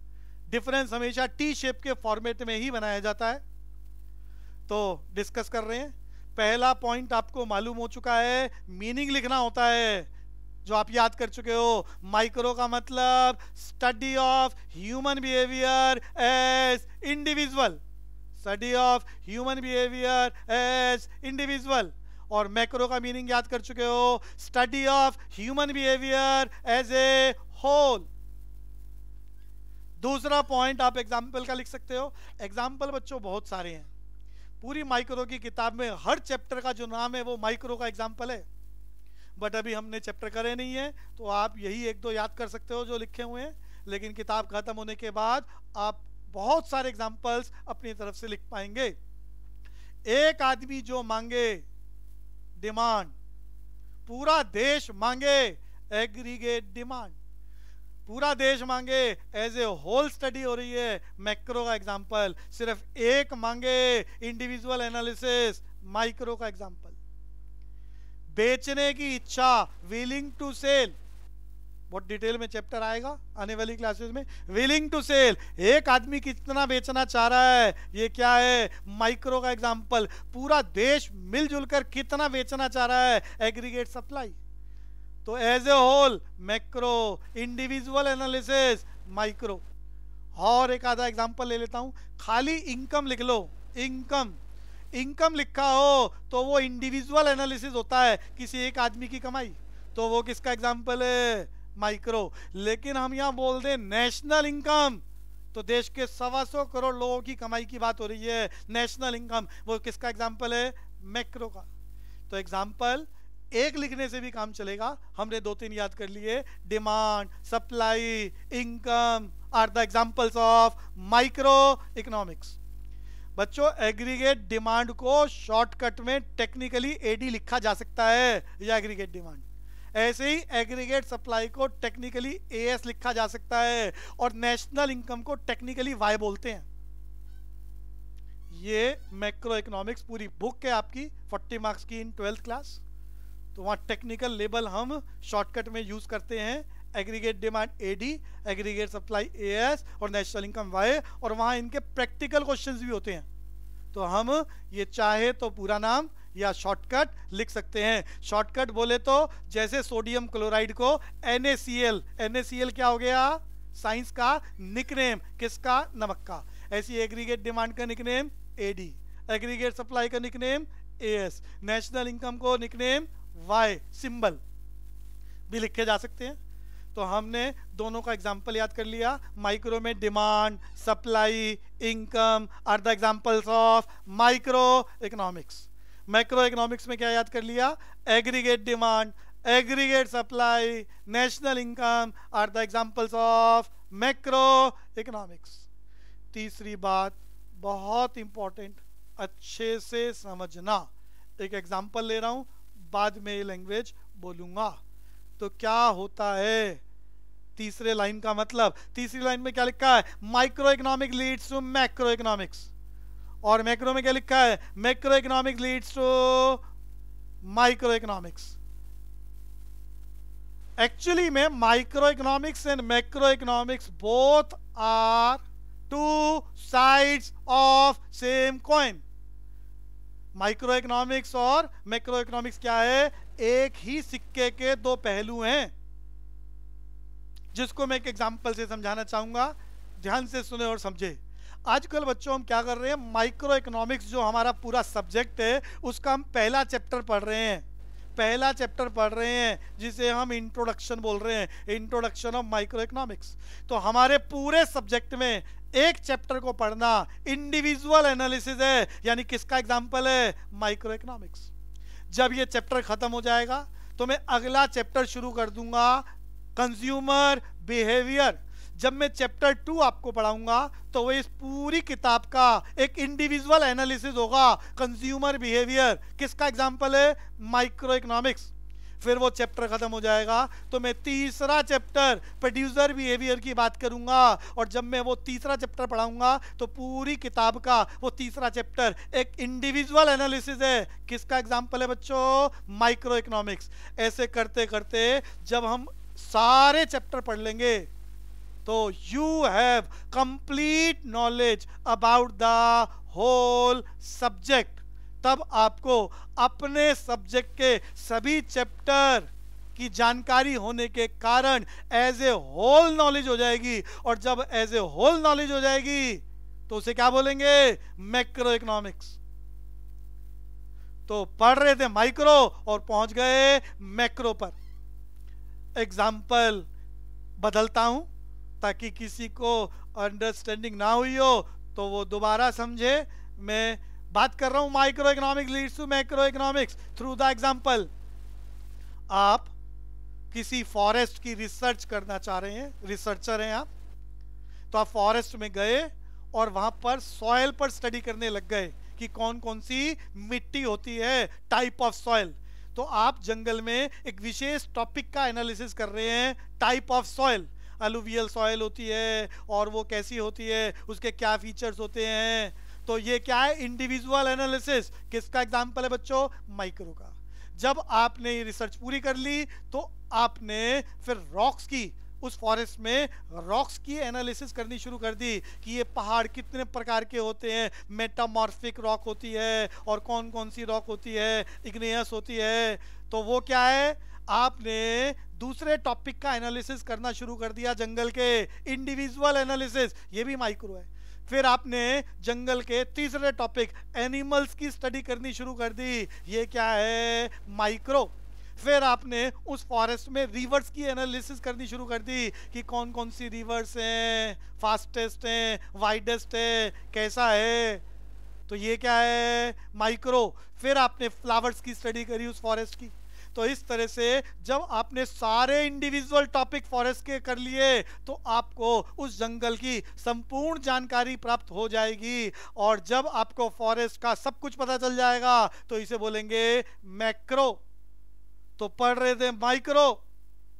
डिफरेंस हमेशा टी शेप के फॉर्मेट में ही बनाया जाता है। तो डिस्कस कर रहे हैं। पहला पॉइंट आपको मालूम हो चुका है, मीनिंग लिखना होता है, जो आप याद कर चुके हो। माइक्रो का मतलब study of human behaviour as individual, study of human behaviour as individual. और मैक्रो का मीनिंग याद कर चुके हो, study of human behaviour as a whole. दूसरा पॉइंट आप एग्जाम्पल का लिख सकते हो। एग्जाम्पल बच्चों बहुत सारे हैं, पूरी माइक्रो की किताब में हर चैप्टर का जो नाम है वो माइक्रो का एग्जाम्पल है। बट अभी हमने चैप्टर करे नहीं है, तो आप यही 1-2 याद कर सकते हो जो लिखे हुए हैं, लेकिन किताब खत्म होने के बाद आप बहुत सारे एग्जाम्पल्स अपनी तरफ से लिख पाएंगे। एक आदमी जो मांगे डिमांड, पूरा देश मांगे एग्रीगेट डिमांड, पूरा देश मांगे एज ए होल स्टडी हो रही है, मैक्रो का एग्जाम्पल। सिर्फ एक मांगे इंडिविजुअल एनालिसिस, माइक्रो का एग्जाम्पल। बेचने की इच्छा, विलिंग टू सेल, बहुत डिटेल में चैप्टर आएगा आने वाली क्लासेस में। विलिंग टू सेल, एक आदमी कितना बेचना चाह रहा है, ये क्या है, माइक्रो का एग्जाम्पल। पूरा देश मिलजुल कर कितना बेचना चाह रहा है, एग्रीगेट सप्लाई। तो as a whole macro, individual analysis micro. और एक आधा एग्जांपल ले लेता हूं, खाली इनकम लिख लो, इनकम, इनकम लिखा हो तो वो इंडिविजुअल एनालिसिस होता है, किसी एक आदमी की कमाई, तो वो किसका एग्जांपल है, माइक्रो। लेकिन हम यहां बोल दें नेशनल इनकम, तो देश के 125 करोड़ लोगों की कमाई की बात हो रही है, नेशनल इनकम, वो किसका एग्जांपल है, मैक्रो का। तो एग्जांपल एक लिखने से भी काम चलेगा, हमने 2-3 याद कर लिए। Demand, supply, income are the examples of micro economics. बच्चों एग्रीगेट डिमांड को शॉर्टकट में टेक्निकली एडी लिखा जा सकता है, या एग्रीगेट डिमांड। ऐसे ही एग्रीगेट सप्लाई को टेक्निकली एएस लिखा जा सकता है, और नेशनल इनकम को टेक्निकली वाई बोलते हैं। ये मैक्रो इकोनॉमिक्स पूरी बुक है आपकी 40 मार्क्स की इन 12th क्लास। तो वहाँ टेक्निकल लेबल हम शॉर्टकट में यूज करते हैं, aggregate demand AD, aggregate supply AS और नेशनल इनकम वाई, और वहाँ इनके प्रैक्टिकल क्वेश्चंस भी होते हैं। तो हम ये चाहे तो पूरा नाम या शॉर्टकट लिख सकते हैं। शॉर्टकट बोले तो जैसे सोडियम क्लोराइड को NaCl, NaCl क्या हो गया, साइंस का निकनेम, किसका, नमक का। ऐसी एग्रीगेट डिमांड का निकनेम एडी, एग्रीगेट सप्लाई का निकनेम एएस, नेशनल इनकम को निकनेम वाई, सिंबल भी लिखे जा सकते हैं। तो हमने दोनों का एग्जाम्पल याद कर लिया। माइक्रो में demand, supply, income are the examples of micro economics. Macro economics में क्या याद कर लिया, aggregate demand, aggregate supply, national income are the examples of macro economics. तीसरी बात बहुत इंपॉर्टेंट, अच्छे से समझना। एक एग्जाम्पल ले रहा हूं, बाद में ये लैंग्वेज बोलूंगा। तो क्या होता है तीसरे लाइन का मतलब, तीसरी लाइन में क्या लिखा है, micro economic leads to macro economics, और मैक्रो में क्या लिखा है, macro economic leads to micro economics. Actually में micro economics and macro economics both are two sides of same coin. Micro economics और मैक्रो इकोनॉमिक्स क्या है, एक ही सिक्के के दो पहलू हैं, जिसको मैं एक एग्जांपल से समझाना चाहूंगा। ध्यान से सुने और समझे। आजकल बच्चों हम क्या कर रहे हैं, माइक्रो इकोनॉमिक्स जो हमारा पूरा सब्जेक्ट है उसका हम पहला चैप्टर पढ़ रहे हैं, पहला चैप्टर पढ़ रहे हैं जिसे हम इंट्रोडक्शन बोल रहे हैं, इंट्रोडक्शन ऑफ माइक्रो इकोनॉमिक्स। तो हमारे पूरे सब्जेक्ट में एक चैप्टर को पढ़ना इंडिविजुअल एनालिसिस है, यानी किसका एग्जांपल है, माइक्रो इकोनॉमिक्स। जब ये चैप्टर खत्म हो जाएगा तो मैं अगला चैप्टर शुरू कर दूंगा, कंज्यूमर बिहेवियर। जब मैं चैप्टर 2 आपको पढ़ाऊंगा तो वो इस पूरी किताब का एक इंडिविजुअल एनालिसिस होगा, कंज्यूमर बिहेवियर, किसका एग्जांपल है, माइक्रो इकोनॉमिक्स। फिर वो चैप्टर खत्म हो जाएगा तो मैं तीसरा चैप्टर प्रोड्यूसर बिहेवियर की बात करूंगा। और जब मैं वो तीसरा चैप्टर पढ़ाऊंगा तो पूरी किताब का वो तीसरा चैप्टर एक इंडिविजुअल एनालिसिस है। किसका एग्जांपल है बच्चों? Micro economics. ऐसे करते करते जब हम सारे चैप्टर पढ़ लेंगे तो you have complete knowledge about the whole subject. तब आपको अपने सब्जेक्ट के सभी चैप्टर की जानकारी होने के कारण एज ए होल नॉलेज हो जाएगी। और जब एज ए होल नॉलेज हो जाएगी तो उसे क्या बोलेंगे? Macro economics. तो पढ़ रहे थे माइक्रो और पहुंच गए मैक्रो पर। एग्जाम्पल बदलता हूं ताकि किसी को अंडरस्टैंडिंग ना हुई हो तो वो दोबारा समझे। मैं बात कर रहा हूं micro economics leads to macro economics through the example. आप किसी फॉरेस्ट की रिसर्च करना चाह रहे हैं, रिसर्चर हैं आप, तो आप फॉरेस्ट में गए और वहां पर सॉइल पर स्टडी करने लग गए कि कौन कौन सी मिट्टी होती है, टाइप ऑफ सॉइल। तो आप जंगल में एक विशेष टॉपिक का एनालिसिस कर रहे हैं, type of soil. Alluvial soil होती है और वो कैसी होती है, उसके क्या फीचर्स होते हैं। तो ये क्या है? Individual analysis. किसका एग्जांपल है बच्चों? माइक्रो का। जब आपने ये रिसर्च पूरी कर ली तो आपने फिर रॉक्स की, उस फॉरेस्ट में रॉक्स की एनालिसिस करनी शुरू कर दी कि ये पहाड़ कितने प्रकार के होते हैं। मेटामॉर्फिक रॉक होती है और कौन कौन सी रॉक होती है, इग्नियस होती है। तो वो क्या है? आपने दूसरे टॉपिक का एनालिसिस करना शुरू कर दिया जंगल के, इंडिविजुअल एनालिसिस। ये भी माइक्रो है। फिर आपने जंगल के तीसरे टॉपिक एनिमल्स की स्टडी करनी शुरू कर दी। ये क्या है? माइक्रो। फिर आपने उस फॉरेस्ट में रिवर्स की एनालिसिस करनी शुरू कर दी कि कौन कौन सी रिवर्स हैं, फास्टेस्ट हैं, वाइडेस्ट है, कैसा है। तो ये क्या है? माइक्रो। फिर आपने फ्लावर्स की स्टडी करी उस फॉरेस्ट की। तो इस तरह से जब आपने सारे इंडिविजुअल टॉपिक फॉरेस्ट के कर लिए तो आपको उस जंगल की संपूर्ण जानकारी प्राप्त हो जाएगी। और जब आपको फॉरेस्ट का सब कुछ पता चल जाएगा तो इसे बोलेंगे मैक्रो। तो पढ़ रहे थे माइक्रो,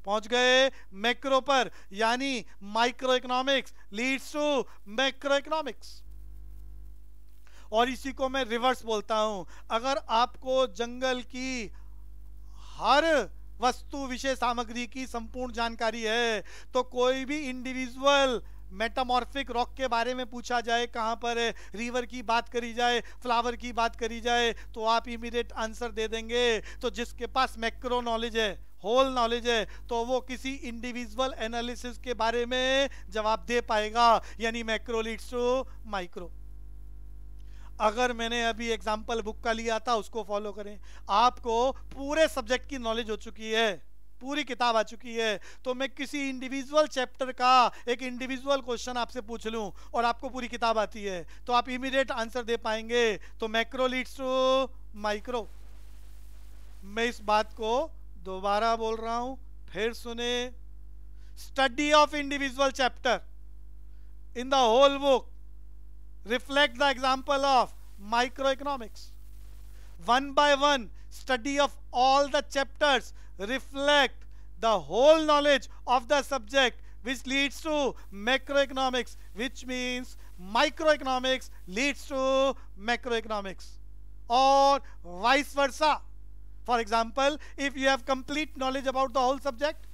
पहुंच गए मैक्रो पर, यानी micro economics leads to macro economics. और इसी को मैं रिवर्स बोलता हूं। अगर आपको जंगल की हर वस्तु विषय सामग्री की संपूर्ण जानकारी है तो कोई भी इंडिविजुअल मेटामॉर्फिक रॉक के बारे में पूछा जाए, कहां पर है, रिवर की बात करी जाए, फ्लावर की बात करी जाए, तो आप इमीडिएट आंसर दे देंगे। तो जिसके पास मैक्रो नॉलेज है, होल नॉलेज है, तो वो किसी इंडिविजुअल एनालिसिस के बारे में जवाब दे पाएगा, यानी मैक्रो लीड्स टू माइक्रो। अगर मैंने अभी एग्जाम्पल बुक का लिया था उसको फॉलो करें। आपको पूरे सब्जेक्ट की नॉलेज हो चुकी है, पूरी किताब आ चुकी है। तो मैं किसी इंडिविजुअल चैप्टर का एक इंडिविजुअल क्वेश्चन आपसे पूछ लूं और आपको पूरी किताब आती है तो आप इमीडिएट आंसर दे पाएंगे। तो मैक्रो लीड्स टू माइक्रो। मैं इस बात को दोबारा बोल रहा हूं, फिर सुने। Study of individual chapter in the whole book reflect the example of microeconomics. One by one, study of all the chapters reflect the whole knowledge of the subject, which leads to macroeconomics, which means microeconomics leads to macroeconomics, or vice versa. For example, if you have complete knowledge about the whole subject,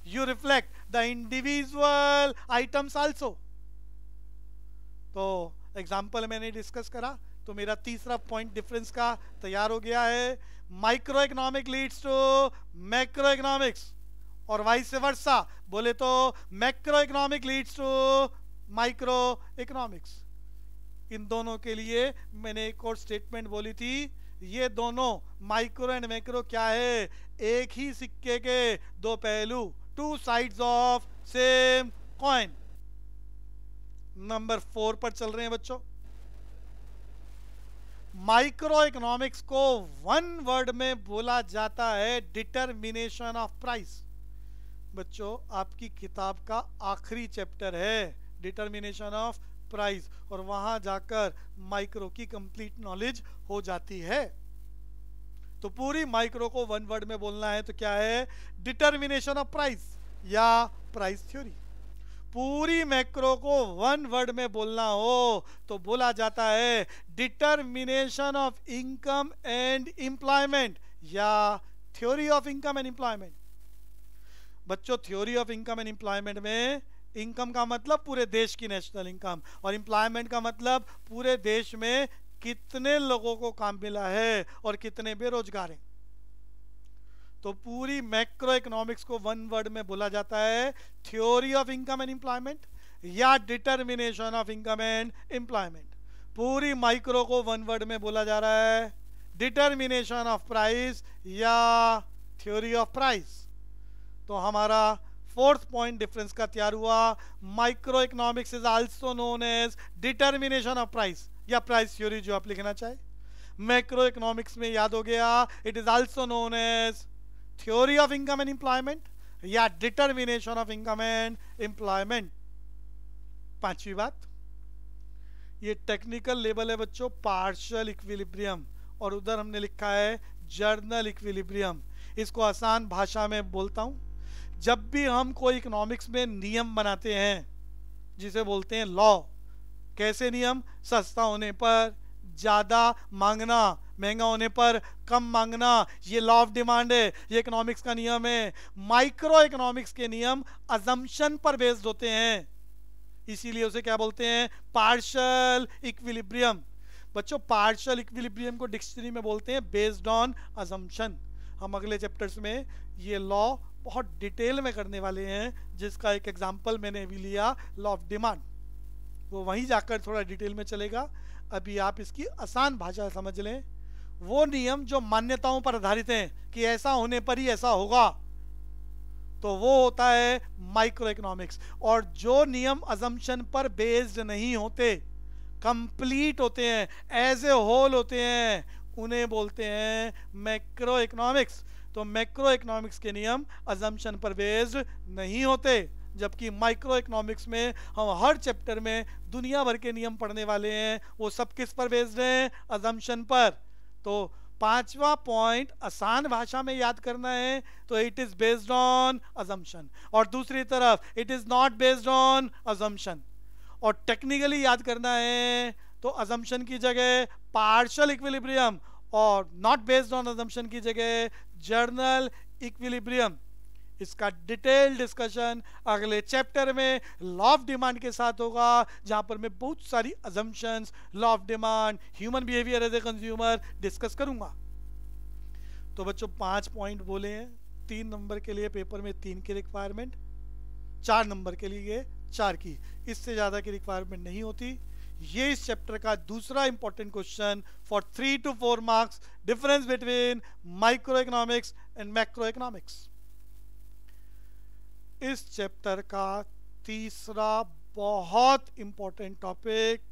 you reflect the individual items also. तो example मैंने discuss करा तो मेरा तीसरा point difference का तैयार हो गया है। Micro economic leads to macro economics और वाइस वर्सा। बोले तो macro economic leads to micro economics. इन दोनों के लिए मैंने एक और स्टेटमेंट बोली थी, ये दोनों माइक्रो एंड मैक्रो क्या है? एक ही सिक्के के दो पहलू, to sides of same coin. Number 4 पर चल रहे हैं बच्चों। माइक्रो इकोनॉमिक्स को वन वर्ड में बोला जाता है डिटर्मिनेशन ऑफ प्राइस। बच्चों आपकी किताब का आखिरी चैप्टर है डिटर्मिनेशन ऑफ प्राइस, और वहां जाकर माइक्रो की कंप्लीट नॉलेज हो जाती है। तो पूरी माइक्रो को वन वर्ड में बोलना है तो क्या है, डिटर्मिनेशन ऑफ प्राइस या प्राइस थ्योरी। पूरी मैक्रो को वन वर्ड में बोलना हो तो बोला जाता है determination of income and employment या theory of income and employment. बच्चों, theory of income and employment में इनकम का मतलब पूरे देश की नेशनल इनकम और एम्प्लॉयमेंट का मतलब पूरे देश में कितने लोगों को काम मिला है और कितने बेरोजगार हैं। तो पूरी मैक्रो इकोनॉमिक्स को वन वर्ड में बोला जाता है theory of income and employment या determination of income and employment. पूरी माइक्रो को वन वर्ड में बोला जा रहा है डिटर्मिनेशन ऑफ प्राइस या थ्योरी ऑफ प्राइस। तो हमारा फोर्थ पॉइंट डिफरेंस का तैयार हुआ। Micro economics is also known as determination of price या प्राइस थ्योरी, जो आप लिखना चाहे। मैक्रो इकोनॉमिक्स में याद हो गया, it is also known as theory of income and employment या determination of income and employment. पांचवी बात, ये टेक्निकल लेवल है बच्चों, पार्शियल इक्विलिब्रियम, और उधर हमने लिखा है जर्नल इक्विलिब्रियम। इसको आसान भाषा में बोलता हूं, जब भी हम कोई इकोनॉमिक्स में नियम बनाते हैं जिसे बोलते हैं लॉ। कैसे नियम? सस्ता होने पर ज्यादा मांगना, महंगा होने पर कम मांगना, ये लॉ ऑफ डिमांड है, ये इकोनॉमिक्स का नियम है। माइक्रो इकोनॉमिक्स के नियम अजम्पशन पर बेस्ड होते हैं, इसीलिए उसे क्या बोलते हैं? Partial equilibrium. बच्चों, पार्शियल इक्विलिब्रियम को डिक्शनरी में बोलते हैं बेस्ड ऑन अजम्पशन। हम अगले चैप्टर्स में ये लॉ बहुत डिटेल में करने वाले हैं, जिसका एक एग्जांपल मैंने अभी लिया, लॉ ऑफ डिमांड। वो वहीं जाकर थोड़ा डिटेल में चलेगा, अभी आप इसकी आसान भाषा समझ लें। वो नियम जो मान्यताओं पर आधारित हैं कि ऐसा होने पर ही ऐसा होगा, तो वो होता है माइक्रो इकोनॉमिक्स। और जो नियम अजम्पशन पर बेस्ड नहीं होते, कंप्लीट होते हैं, एज ए होल होते हैं, उन्हें बोलते हैं मैक्रो इकोनॉमिक्स। तो मैक्रो इकोनॉमिक्स के नियम अजम्पशन पर बेस्ड नहीं होते, जबकि माइक्रो इकोनॉमिक्स में हम हर चैप्टर में दुनिया भर के नियम पढ़ने वाले हैं, वो सब किस पर बेस्ड हैं? अजम्पशन पर। तो पांचवा पॉइंट आसान भाषा में याद करना है, तो it is based on assumption, और दूसरी तरफ it is not based on assumption. और टेक्निकली याद करना है तो अजम्पशन की जगह पार्शियल इक्विलिब्रियम और नॉट बेस्ड ऑन अजम्पशन की जगह जर्नल इक्विलिब्रियम। इसका डिटेल डिस्कशन अगले चैप्टर में लॉ ऑफ डिमांड के साथ होगा, जहां पर मैं बहुत सारी assumptions, law of demand, human behaviour as a consumer discuss करूंगा। तो बच्चों 5 पॉइंट बोले हैं, 3 नंबर के लिए पेपर में 3 की रिक्वायरमेंट, 4 नंबर के लिए 4 की, इससे ज्यादा की रिक्वायरमेंट नहीं होती। ये इस चैप्टर का दूसरा important question for 3 to 4 marks, difference between micro economics and macro economics. इस चैप्टर का तीसरा बहुत important topic,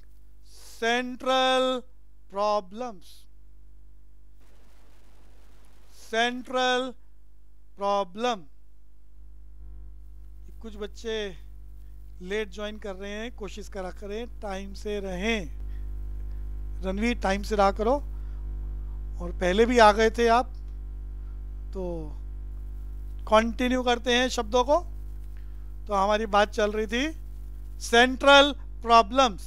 central problems. Central problem. कुछ बच्चे लेट ज्वाइन कर रहे हैं, कोशिश करा करें टाइम से रहें। रणवीर, टाइम से रहा करो, और पहले भी आ गए थे आप, तो कंटिन्यू करते हैं शब्दों को। तो हमारी बात चल रही थी सेंट्रल प्रॉब्लम्स।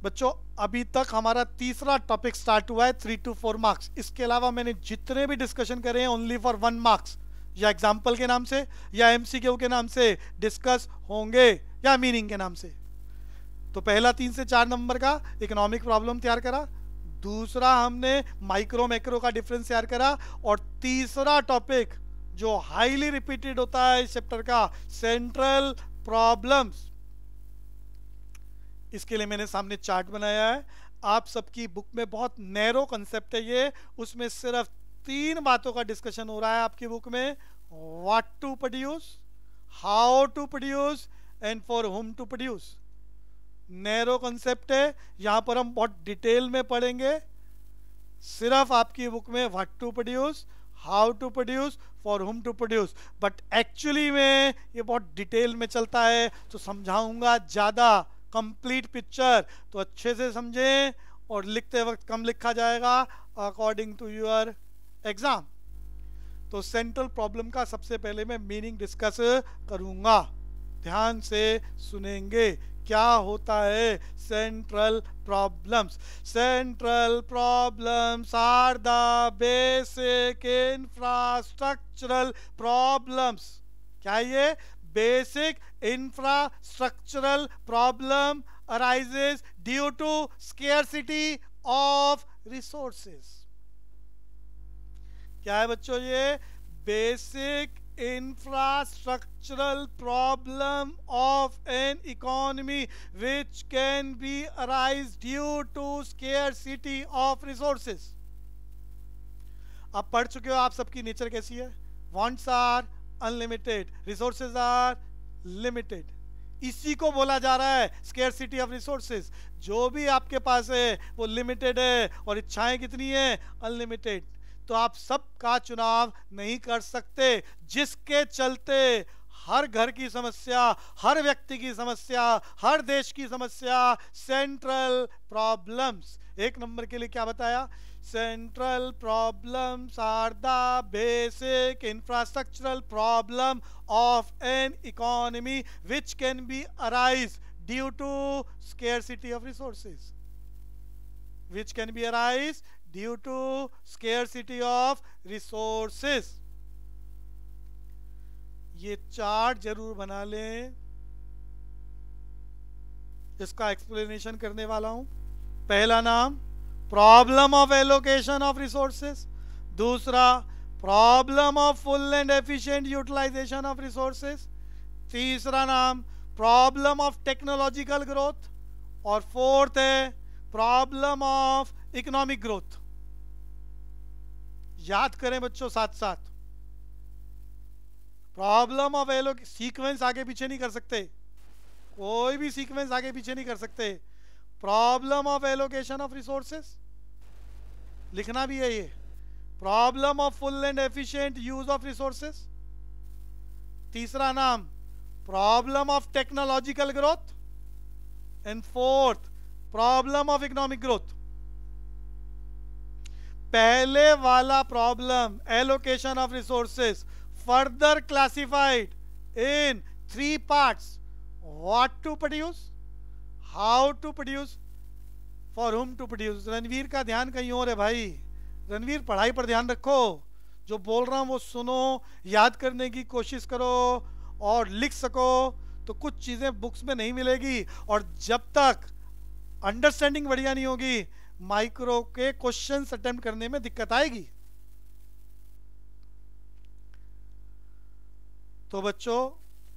बच्चों, अभी तक हमारा तीसरा टॉपिक स्टार्ट हुआ है 3 to 4 मार्क्स। इसके अलावा मैंने जितने भी डिस्कशन करे हैं ओनली फॉर 1 मार्क्स, या एग्जाम्पल के नाम से या एमसीक्यू के नाम से डिस्कस होंगे, या मीनिंग के नाम से। तो पहला 3 से 4 नंबर का इकोनॉमिक प्रॉब्लम तैयार करा, दूसरा हमने माइक्रो मैक्रो का डिफरेंस तैयार करा, और तीसरा टॉपिक जो हाईली रिपीटेड होता है इस चैप्टर का, सेंट्रल प्रॉब्लम्स। इसके लिए मैंने सामने चार्ट बनाया है। आप सबकी बुक में बहुत नैरो कंसेप्ट है ये, उसमें सिर्फ 3 बातों का डिस्कशन हो रहा है आपकी बुक में, what to produce, how to produce and for whom to produce. Narrow concept है, यहां पर हम बहुत डिटेल में पढ़ेंगे। सिर्फ आपकी बुक में what to produce, how to produce, for whom to produce, but actually में ये बहुत डिटेल में चलता है, तो समझाऊंगा ज्यादा, कंप्लीट पिक्चर, तो अच्छे से समझें, और लिखते वक्त कम लिखा जाएगा अकॉर्डिंग टू योर एग्जाम। तो सेंट्रल प्रॉब्लम का सबसे पहले मैं मीनिंग डिस्कस करूंगा, ध्यान से सुनेंगे। क्या होता है central problems? Central problems are the basic infrastructural problems. क्या है ये? Basic infrastructural problem arises due to scarcity of resources. क्या है बच्चों? ये basic infrastructural problem of an economy which can be arise due to scarcity of resources। अब पढ़ चुके हो आप, सबकी नेचर कैसी है? wants are unlimited, resources are limited। इसी को बोला जा रहा है scarcity of resources। जो भी आपके पास है वो लिमिटेड है और इच्छाएं कितनी है? अनलिमिटेड। तो आप सबका चुनाव नहीं कर सकते, जिसके चलते हर घर की समस्या, हर व्यक्ति की समस्या, हर देश की समस्या सेंट्रल प्रॉब्लम्स। एक नंबर के लिए क्या बताया? Central problems are the basic infrastructural problem of an economy which can be arise due to scarcity of resources. Which can be arise due to scarcity of resources. ये chart जरूर बना लें, इसका एक्सप्लेनेशन करने वाला हूं। पहला नाम problem of allocation of resources, दूसरा problem of full and efficient utilisation of resources, तीसरा नाम प्रॉब्लम ऑफ टेक्नोलॉजिकल ग्रोथ, और फोर्थ है प्रॉब्लम ऑफ इकोनॉमिक ग्रोथ। याद करें बच्चों साथ साथ। प्रॉब्लम ऑफ सीक्वेंस आगे पीछे नहीं कर सकते, कोई भी सीक्वेंस आगे पीछे नहीं कर सकते। Problem of allocation of resources लिखना भी है ये। Problem of full and efficient use of resources, तीसरा नाम problem of technological growth, and fourth problem of economic growth. पहले वाला problem allocation of resources further classified in 3 parts: what to produce, how to produce, for whom to produce. Ranveer का ध्यान कहीं और है भाई। रणवीर पढ़ाई पर ध्यान रखो, जो बोल रहा हूं वो सुनो, याद करने की कोशिश करो और लिख सको। तो कुछ चीजें बुक्स में नहीं मिलेगी, और जब तक अंडरस्टैंडिंग बढ़िया नहीं होगी माइक्रो के क्वेश्चंस अटेम्प्ट करने में दिक्कत आएगी। तो बच्चों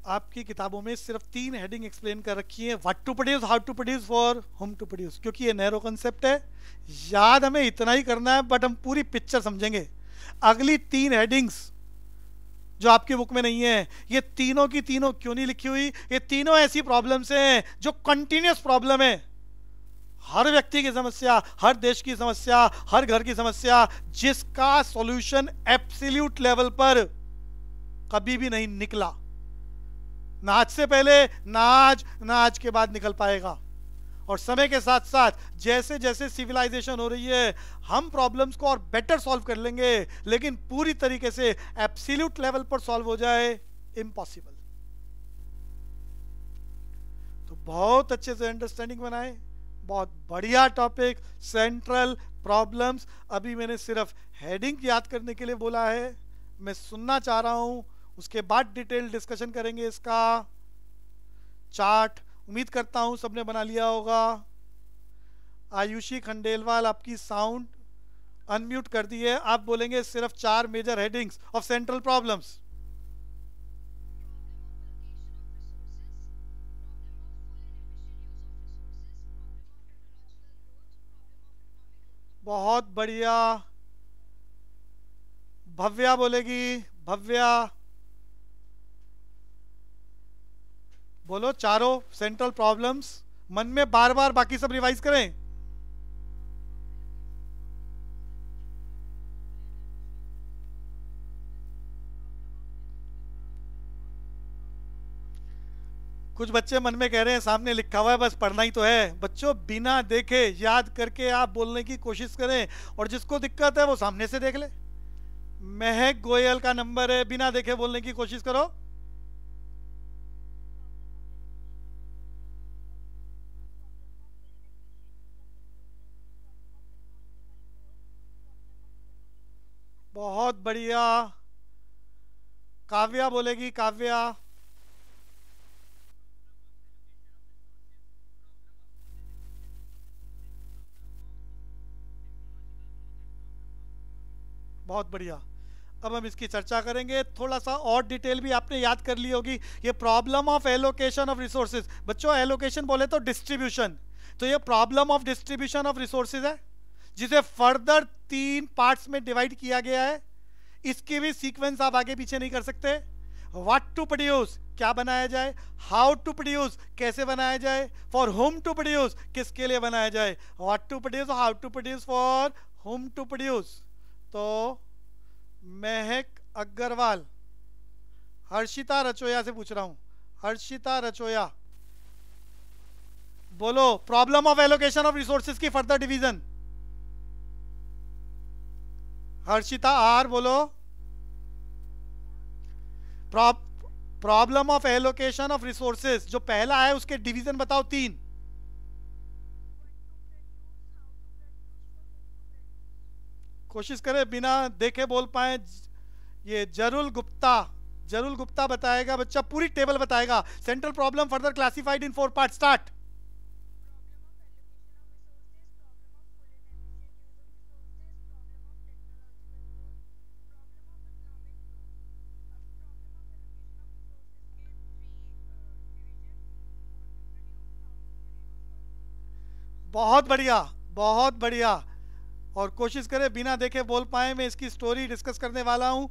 आपकी किताबों में सिर्फ 3 हेडिंग एक्सप्लेन कर रखी है: what to produce, how to produce, for whom to produce. क्योंकि ये नैरो कंसेप्ट है, याद हमें इतना ही करना है, बट हम पूरी पिक्चर समझेंगे। अगली 3 हेडिंग्स जो आपकी बुक में नहीं है, ये तीनों की तीनों क्यों नहीं लिखी हुई? ये तीनों ऐसी प्रॉब्लम्स हैं जो कंटिन्यूअस प्रॉब्लम है। हर व्यक्ति की समस्या, हर देश की समस्या, हर घर की समस्या, जिसका सॉल्यूशन एब्सोल्यूट लेवल पर कभी भी नहीं निकला। ना आज से पहले, ना आज के बाद निकल पाएगा। और समय के साथ साथ जैसे जैसे सिविलाइजेशन हो रही है, हम प्रॉब्लम्स को और बेटर सॉल्व कर लेंगे, लेकिन पूरी तरीके से एब्सोल्यूट लेवल पर सॉल्व हो जाए, इम्पॉसिबल। तो बहुत अच्छे से अंडरस्टैंडिंग बनाए। बहुत बढ़िया टॉपिक सेंट्रल प्रॉब्लम्स। अभी मैंने सिर्फ हेडिंग याद करने के लिए बोला है, मैं सुनना चाह रहा हूं, उसके बाद डिटेल डिस्कशन करेंगे। इसका चार्ट उम्मीद करता हूं सबने बना लिया होगा। आयुषी खंडेलवाल आपकी साउंड अनम्यूट कर दी है, आप बोलेंगे सिर्फ 4 major headings of central problems. बहुत बढ़िया। भव्या बोलेगी, भव्या बोलो। चारों सेंट्रल प्रॉब्लम्स मन में बार बार बाकी सब रिवाइज करें। कुछ बच्चे मन में कह रहे हैं सामने लिखा हुआ है बस पढ़ना ही तो है। बच्चों बिना देखे याद करके आप बोलने की कोशिश करें, और जिसको दिक्कत है वो सामने से देख ले। महक गोयल का नंबर है, बिना देखे बोलने की कोशिश करो। बहुत बढ़िया। काव्या बोलेगी, काव्या। बहुत बढ़िया। अब हम इसकी चर्चा करेंगे, थोड़ा सा और डिटेल भी आपने याद कर ली होगी। ये problem of allocation of resources, बच्चों एलोकेशन बोले तो डिस्ट्रीब्यूशन, तो ये problem of distribution of resources है, जिसे फर्दर 3 पार्ट्स में डिवाइड किया गया है। इसके भी सीक्वेंस आप आगे पीछे नहीं कर सकते। व्हाट टू प्रोड्यूस, क्या बनाया जाए। हाउ टू प्रोड्यूस, कैसे बनाया जाए। फॉर होम टू प्रोड्यूस, किसके लिए बनाया जाए। What to produce, how to produce, for whom to produce. तो महक अग्रवाल, हर्षिता रचोया से पूछ रहा हूं। हर्षिता रचोया बोलो, problem of allocation of resources की फर्दर डिवीजन। हर्षिता आर बोलो। Problem of allocation of resources, जो पहला है उसके डिवीजन बताओ 3। कोशिश करें बिना देखे बोल पाए। ये जरुल गुप्ता, जरुल गुप्ता बताएगा, बच्चा पूरी टेबल बताएगा। सेंट्रल प्रॉब्लम फर्दर क्लासिफाइड इन 4 पार्ट, स्टार्ट। बहुत बढ़िया, बहुत बढ़िया। और कोशिश करें बिना देखे बोल पाए, मैं इसकी स्टोरी डिस्कस करने वाला हूं।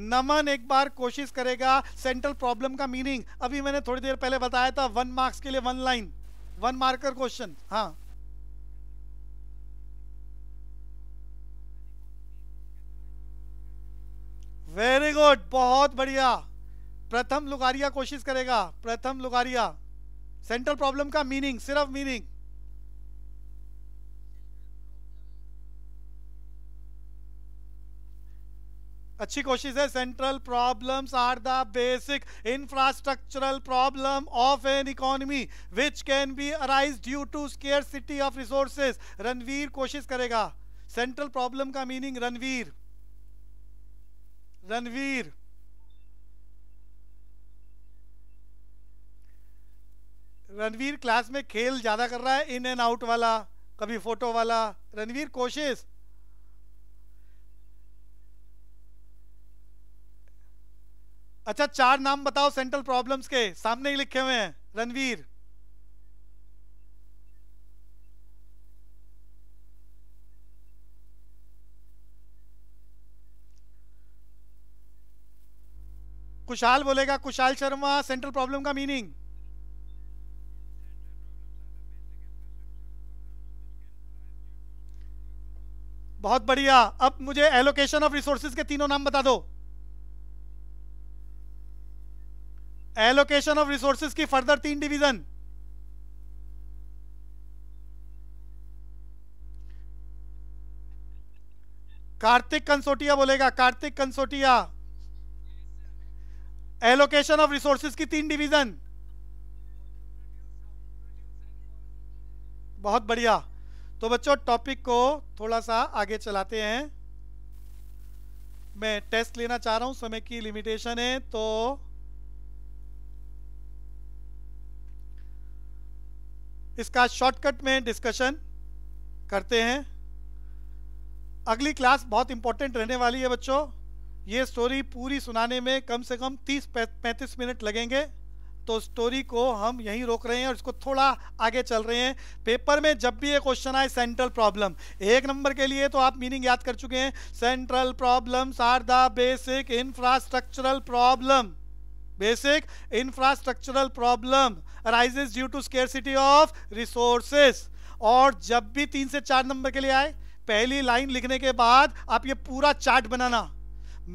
नमन एक बार कोशिश करेगा सेंट्रल प्रॉब्लम का मीनिंग। अभी मैंने थोड़ी देर पहले बताया था 1 मार्क्स के लिए 1 लाइन, 1 मार्कर क्वेश्चन। हाँ वेरी गुड, बहुत बढ़िया। प्रथम लुगारिया कोशिश करेगा, प्रथम लुगारिया। सेंट्रल प्रॉब्लम का मीनिंग, सिर्फ मीनिंग। अच्छी कोशिश है। Central problems are the basic infrastructural problem of an economy which can be arise due to scarcity of resources. Ranveer कोशिश करेगा। सेंट्रल प्रॉब्लम का मीनिंग, रणवीर, रणवीर। रणवीर क्लास में खेल ज्यादा कर रहा है, इन एंड आउट वाला, कभी फोटो वाला। रणवीर कोशिश। अच्छा 4 नाम बताओ सेंट्रल प्रॉब्लम्स के, सामने ही लिखे हुए हैं। रणवीर, कुशाल बोलेगा, कुशाल शर्मा, सेंट्रल प्रॉब्लम का मीनिंग। बहुत बढ़िया। अब मुझे एलोकेशन ऑफ रिसोर्सेज के तीनों नाम बता दो। एलोकेशन ऑफ रिसोर्सेज की फर्दर 3 डिवीजन। कार्तिक कंसोटिया बोलेगा, Kartik Kansotia. Allocation of resources की 3 डिवीजन। बहुत बढ़िया। तो बच्चों टॉपिक को थोड़ा सा आगे चलाते हैं। मैं टेस्ट लेना चाह रहा हूं, समय की लिमिटेशन है, तो इसका शॉर्टकट में डिस्कशन करते हैं। अगली क्लास बहुत इंपॉर्टेंट रहने वाली है बच्चों। ये स्टोरी पूरी सुनाने में कम से कम 30-35 मिनट लगेंगे, तो स्टोरी को हम यहीं रोक रहे हैं और इसको थोड़ा आगे चल रहे हैं। पेपर में जब भी ये क्वेश्चन आए सेंट्रल प्रॉब्लम 1 नंबर के लिए, तो आप मीनिंग याद कर चुके हैं। Central problems are the basic infrastructural problem, basic infrastructural problem arises due to scarcity of resources. और जब भी 3 से 4 नंबर के लिए आए, पहली लाइन लिखने के बाद आप ये पूरा चार्ट बनाना।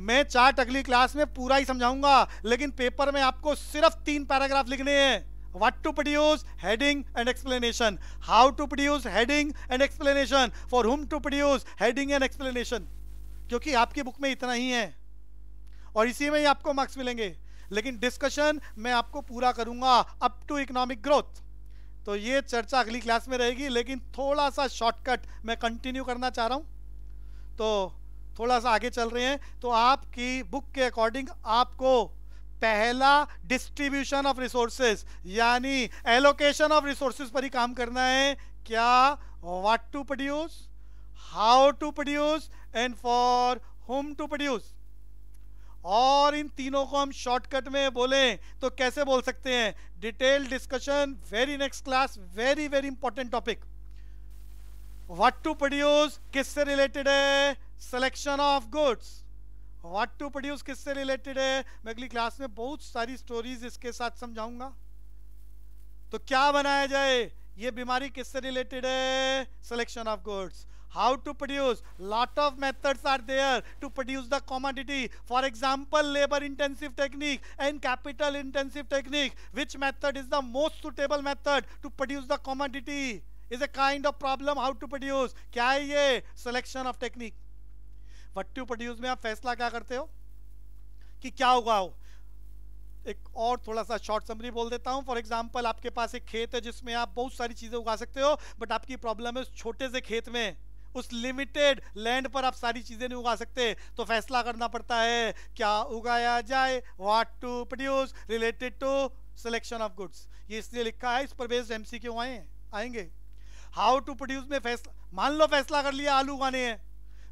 मैं चार्ट अगली क्लास में पूरा ही समझाऊंगा, लेकिन पेपर में आपको सिर्फ 3 पैराग्राफ लिखने हैं। What to produce, heading and explanation. How to produce, heading and explanation. For whom to produce, heading and explanation. क्योंकि आपकी बुक में इतना ही है और इसी में ही आपको मार्क्स मिलेंगे। लेकिन डिस्कशन मैं आपको पूरा करूंगा अप टू इकोनॉमिक ग्रोथ। तो ये चर्चा अगली क्लास में रहेगी, लेकिन थोड़ा सा शॉर्टकट मैं कंटिन्यू करना चाह रहा हूं। तो थोड़ा सा आगे चल रहे हैं। तो आपकी बुक के अकॉर्डिंग आपको पहला डिस्ट्रीब्यूशन ऑफ रिसोर्सेज यानी एलोकेशन ऑफ रिसोर्सेज पर ही काम करना है। क्या? What to produce, how to produce and for whom to produce. और इन तीनों को हम शॉर्टकट में बोलें तो कैसे बोल सकते हैं? Detail discussion very next class, very very important topic. What to produce किससे रिलेटेड है? Selection of goods. What to produce किससे रिलेटेड है? मैं अगली क्लास में बहुत सारी स्टोरीज इसके साथ समझाऊंगा। तो क्या बनाया जाए, ये बीमारी किससे रिलेटेड है? Selection of goods. How to produce? Lot of methods are there to produce the commodity. For example, labor intensive technique and capital intensive technique. Which method is the most suitable method to produce the commodity? Is a kind of problem how to produce. क्या है ये? Selection of technique. What to produce में आप फैसला क्या करते हो कि क्या उगाओ? एक और थोड़ा सा शॉर्ट समरी बोल देता हूं। फॉर एग्जांपल, आपके पास एक खेत है जिसमें आप बहुत सारी चीजें उगा सकते हो, बट आपकी प्रॉब्लम है उस छोटे से खेत में, उस लिमिटेड लैंड पर आप सारी चीजें नहीं उगा सकते। तो फैसला करना पड़ता है क्या उगाया जाए। What to produce related to selection of goods. ये इसलिए लिखा है, इस पर बेस्ड एमसीक्यू आएंगे। हाउ टू प्रोड्यूस में फैसला, मान लो फैसला कर लिया आलू उगाने हैं,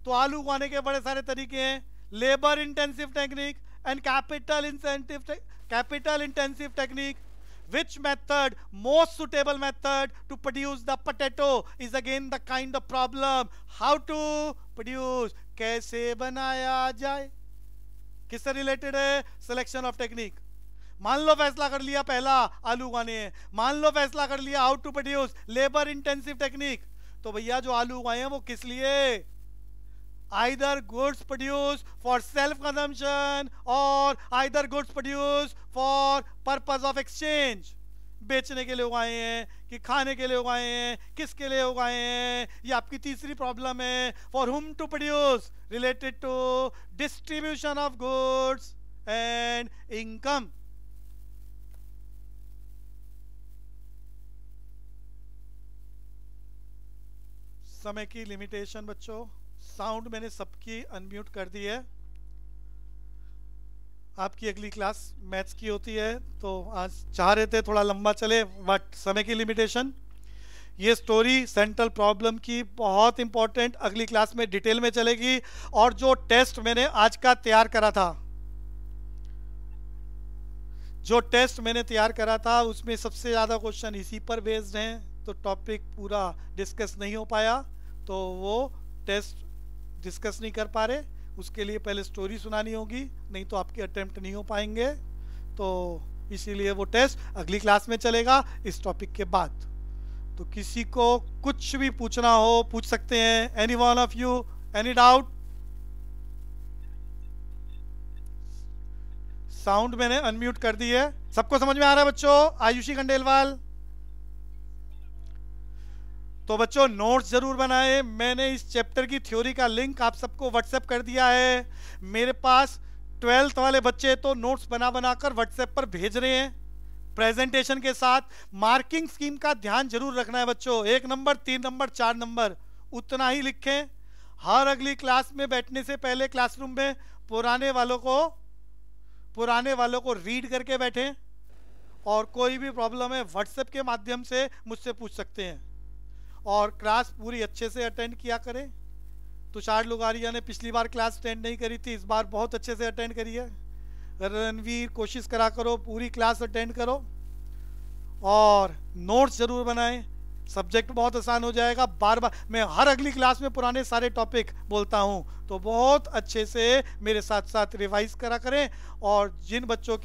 तो आलू उगाने के बड़े सारे तरीके हैं। Labour intensive technique and capital intensive technique. Which method, most suitable method to produce the potato is again the kind of problem. How to produce, कैसे बनाया जाए, किससे रिलेटेड है? Selection of technique. मान लो फैसला कर लिया पहला आलू उगाने हैं, मान लो फैसला कर लिया how to produce labour intensive technique. तो भैया जो आलू उगाए हैं वो किस लिए? either goods produced for self consumption or either goods produced for purpose of exchange। बेचने के लिए उगाए हैं कि खाने के लिए उगाए हैं, किसके लिए उगाए हैं? ये आपकी तीसरी प्रॉब्लम है। For whom to produce related to distribution of goods and income. समय की लिमिटेशन बच्चों, साउंड मैंने सबकी अनम्यूट कर दी है। आपकी अगली क्लास मैथ्स की होती है, तो आज चाह रहे थे थोड़ा लंबा चले, बट समय की लिमिटेशन। ये स्टोरी सेंट्रल प्रॉब्लम की बहुत इंपॉर्टेंट अगली क्लास में डिटेल में चलेगी। और जो टेस्ट मैंने आज का तैयार करा था, उसमें सबसे ज़्यादा क्वेश्चन इसी पर बेस्ड हैं। तो टॉपिक पूरा डिस्कस नहीं हो पाया, तो वो टेस्ट डिस्कस नहीं कर पा रहे। उसके लिए पहले स्टोरी सुनानी होगी, नहीं तो आपके अटेम्प्ट नहीं हो पाएंगे। तो इसीलिए वो टेस्ट अगली क्लास में चलेगा इस टॉपिक के बाद। तो किसी को कुछ भी पूछना हो पूछ सकते हैं। Any one of you, any doubt? Sound मैंने अनम्यूट कर दी है। सबको समझ में आ रहा है बच्चों? आयुषी खंडेलवाल। तो बच्चों नोट्स जरूर बनाएं। मैंने इस चैप्टर की थ्योरी का लिंक आप सबको व्हाट्सएप कर दिया है। मेरे पास 12th वाले बच्चे तो नोट्स बना बनाकर व्हाट्सएप पर भेज रहे हैं प्रेजेंटेशन के साथ। मार्किंग स्कीम का ध्यान जरूर रखना है बच्चों। 1 नंबर, 3 नंबर, 4 नंबर उतना ही लिखें। हर अगली क्लास में बैठने से पहले क्लासरूम में पुराने वालों को रीड करके बैठें। और कोई भी प्रॉब्लम है व्हाट्सएप के माध्यम से मुझसे पूछ सकते हैं। और क्लास पूरी अच्छे से अटेंड किया करें। तुषार लुगारिया ने पिछली बार क्लास अटेंड नहीं करी थी, इस बार बहुत अच्छे से अटेंड करी है। रणवीर, कोशिश करा करो पूरी क्लास अटेंड करो और नोट्स जरूर बनाएं। सब्जेक्ट बहुत आसान हो जाएगा। बार बार मैं हर अगली क्लास में पुराने सारे टॉपिक बोलता हूं, तो बहुत अच्छे से मेरे साथ साथ रिवाइज करा करें। और जिन बच्चों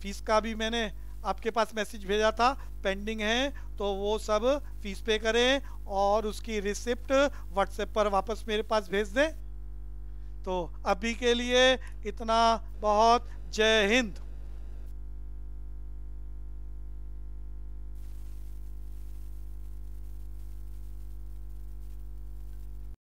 फीस का भी मैंने आपके पास मैसेज भेजा था, पेंडिंग है, तो वो सब फीस पे करें और उसकी रिसिप्ट व्हाट्सएप पर वापस मेरे पास भेज दें। तो अभी के लिए इतना बहुत। जय हिंद।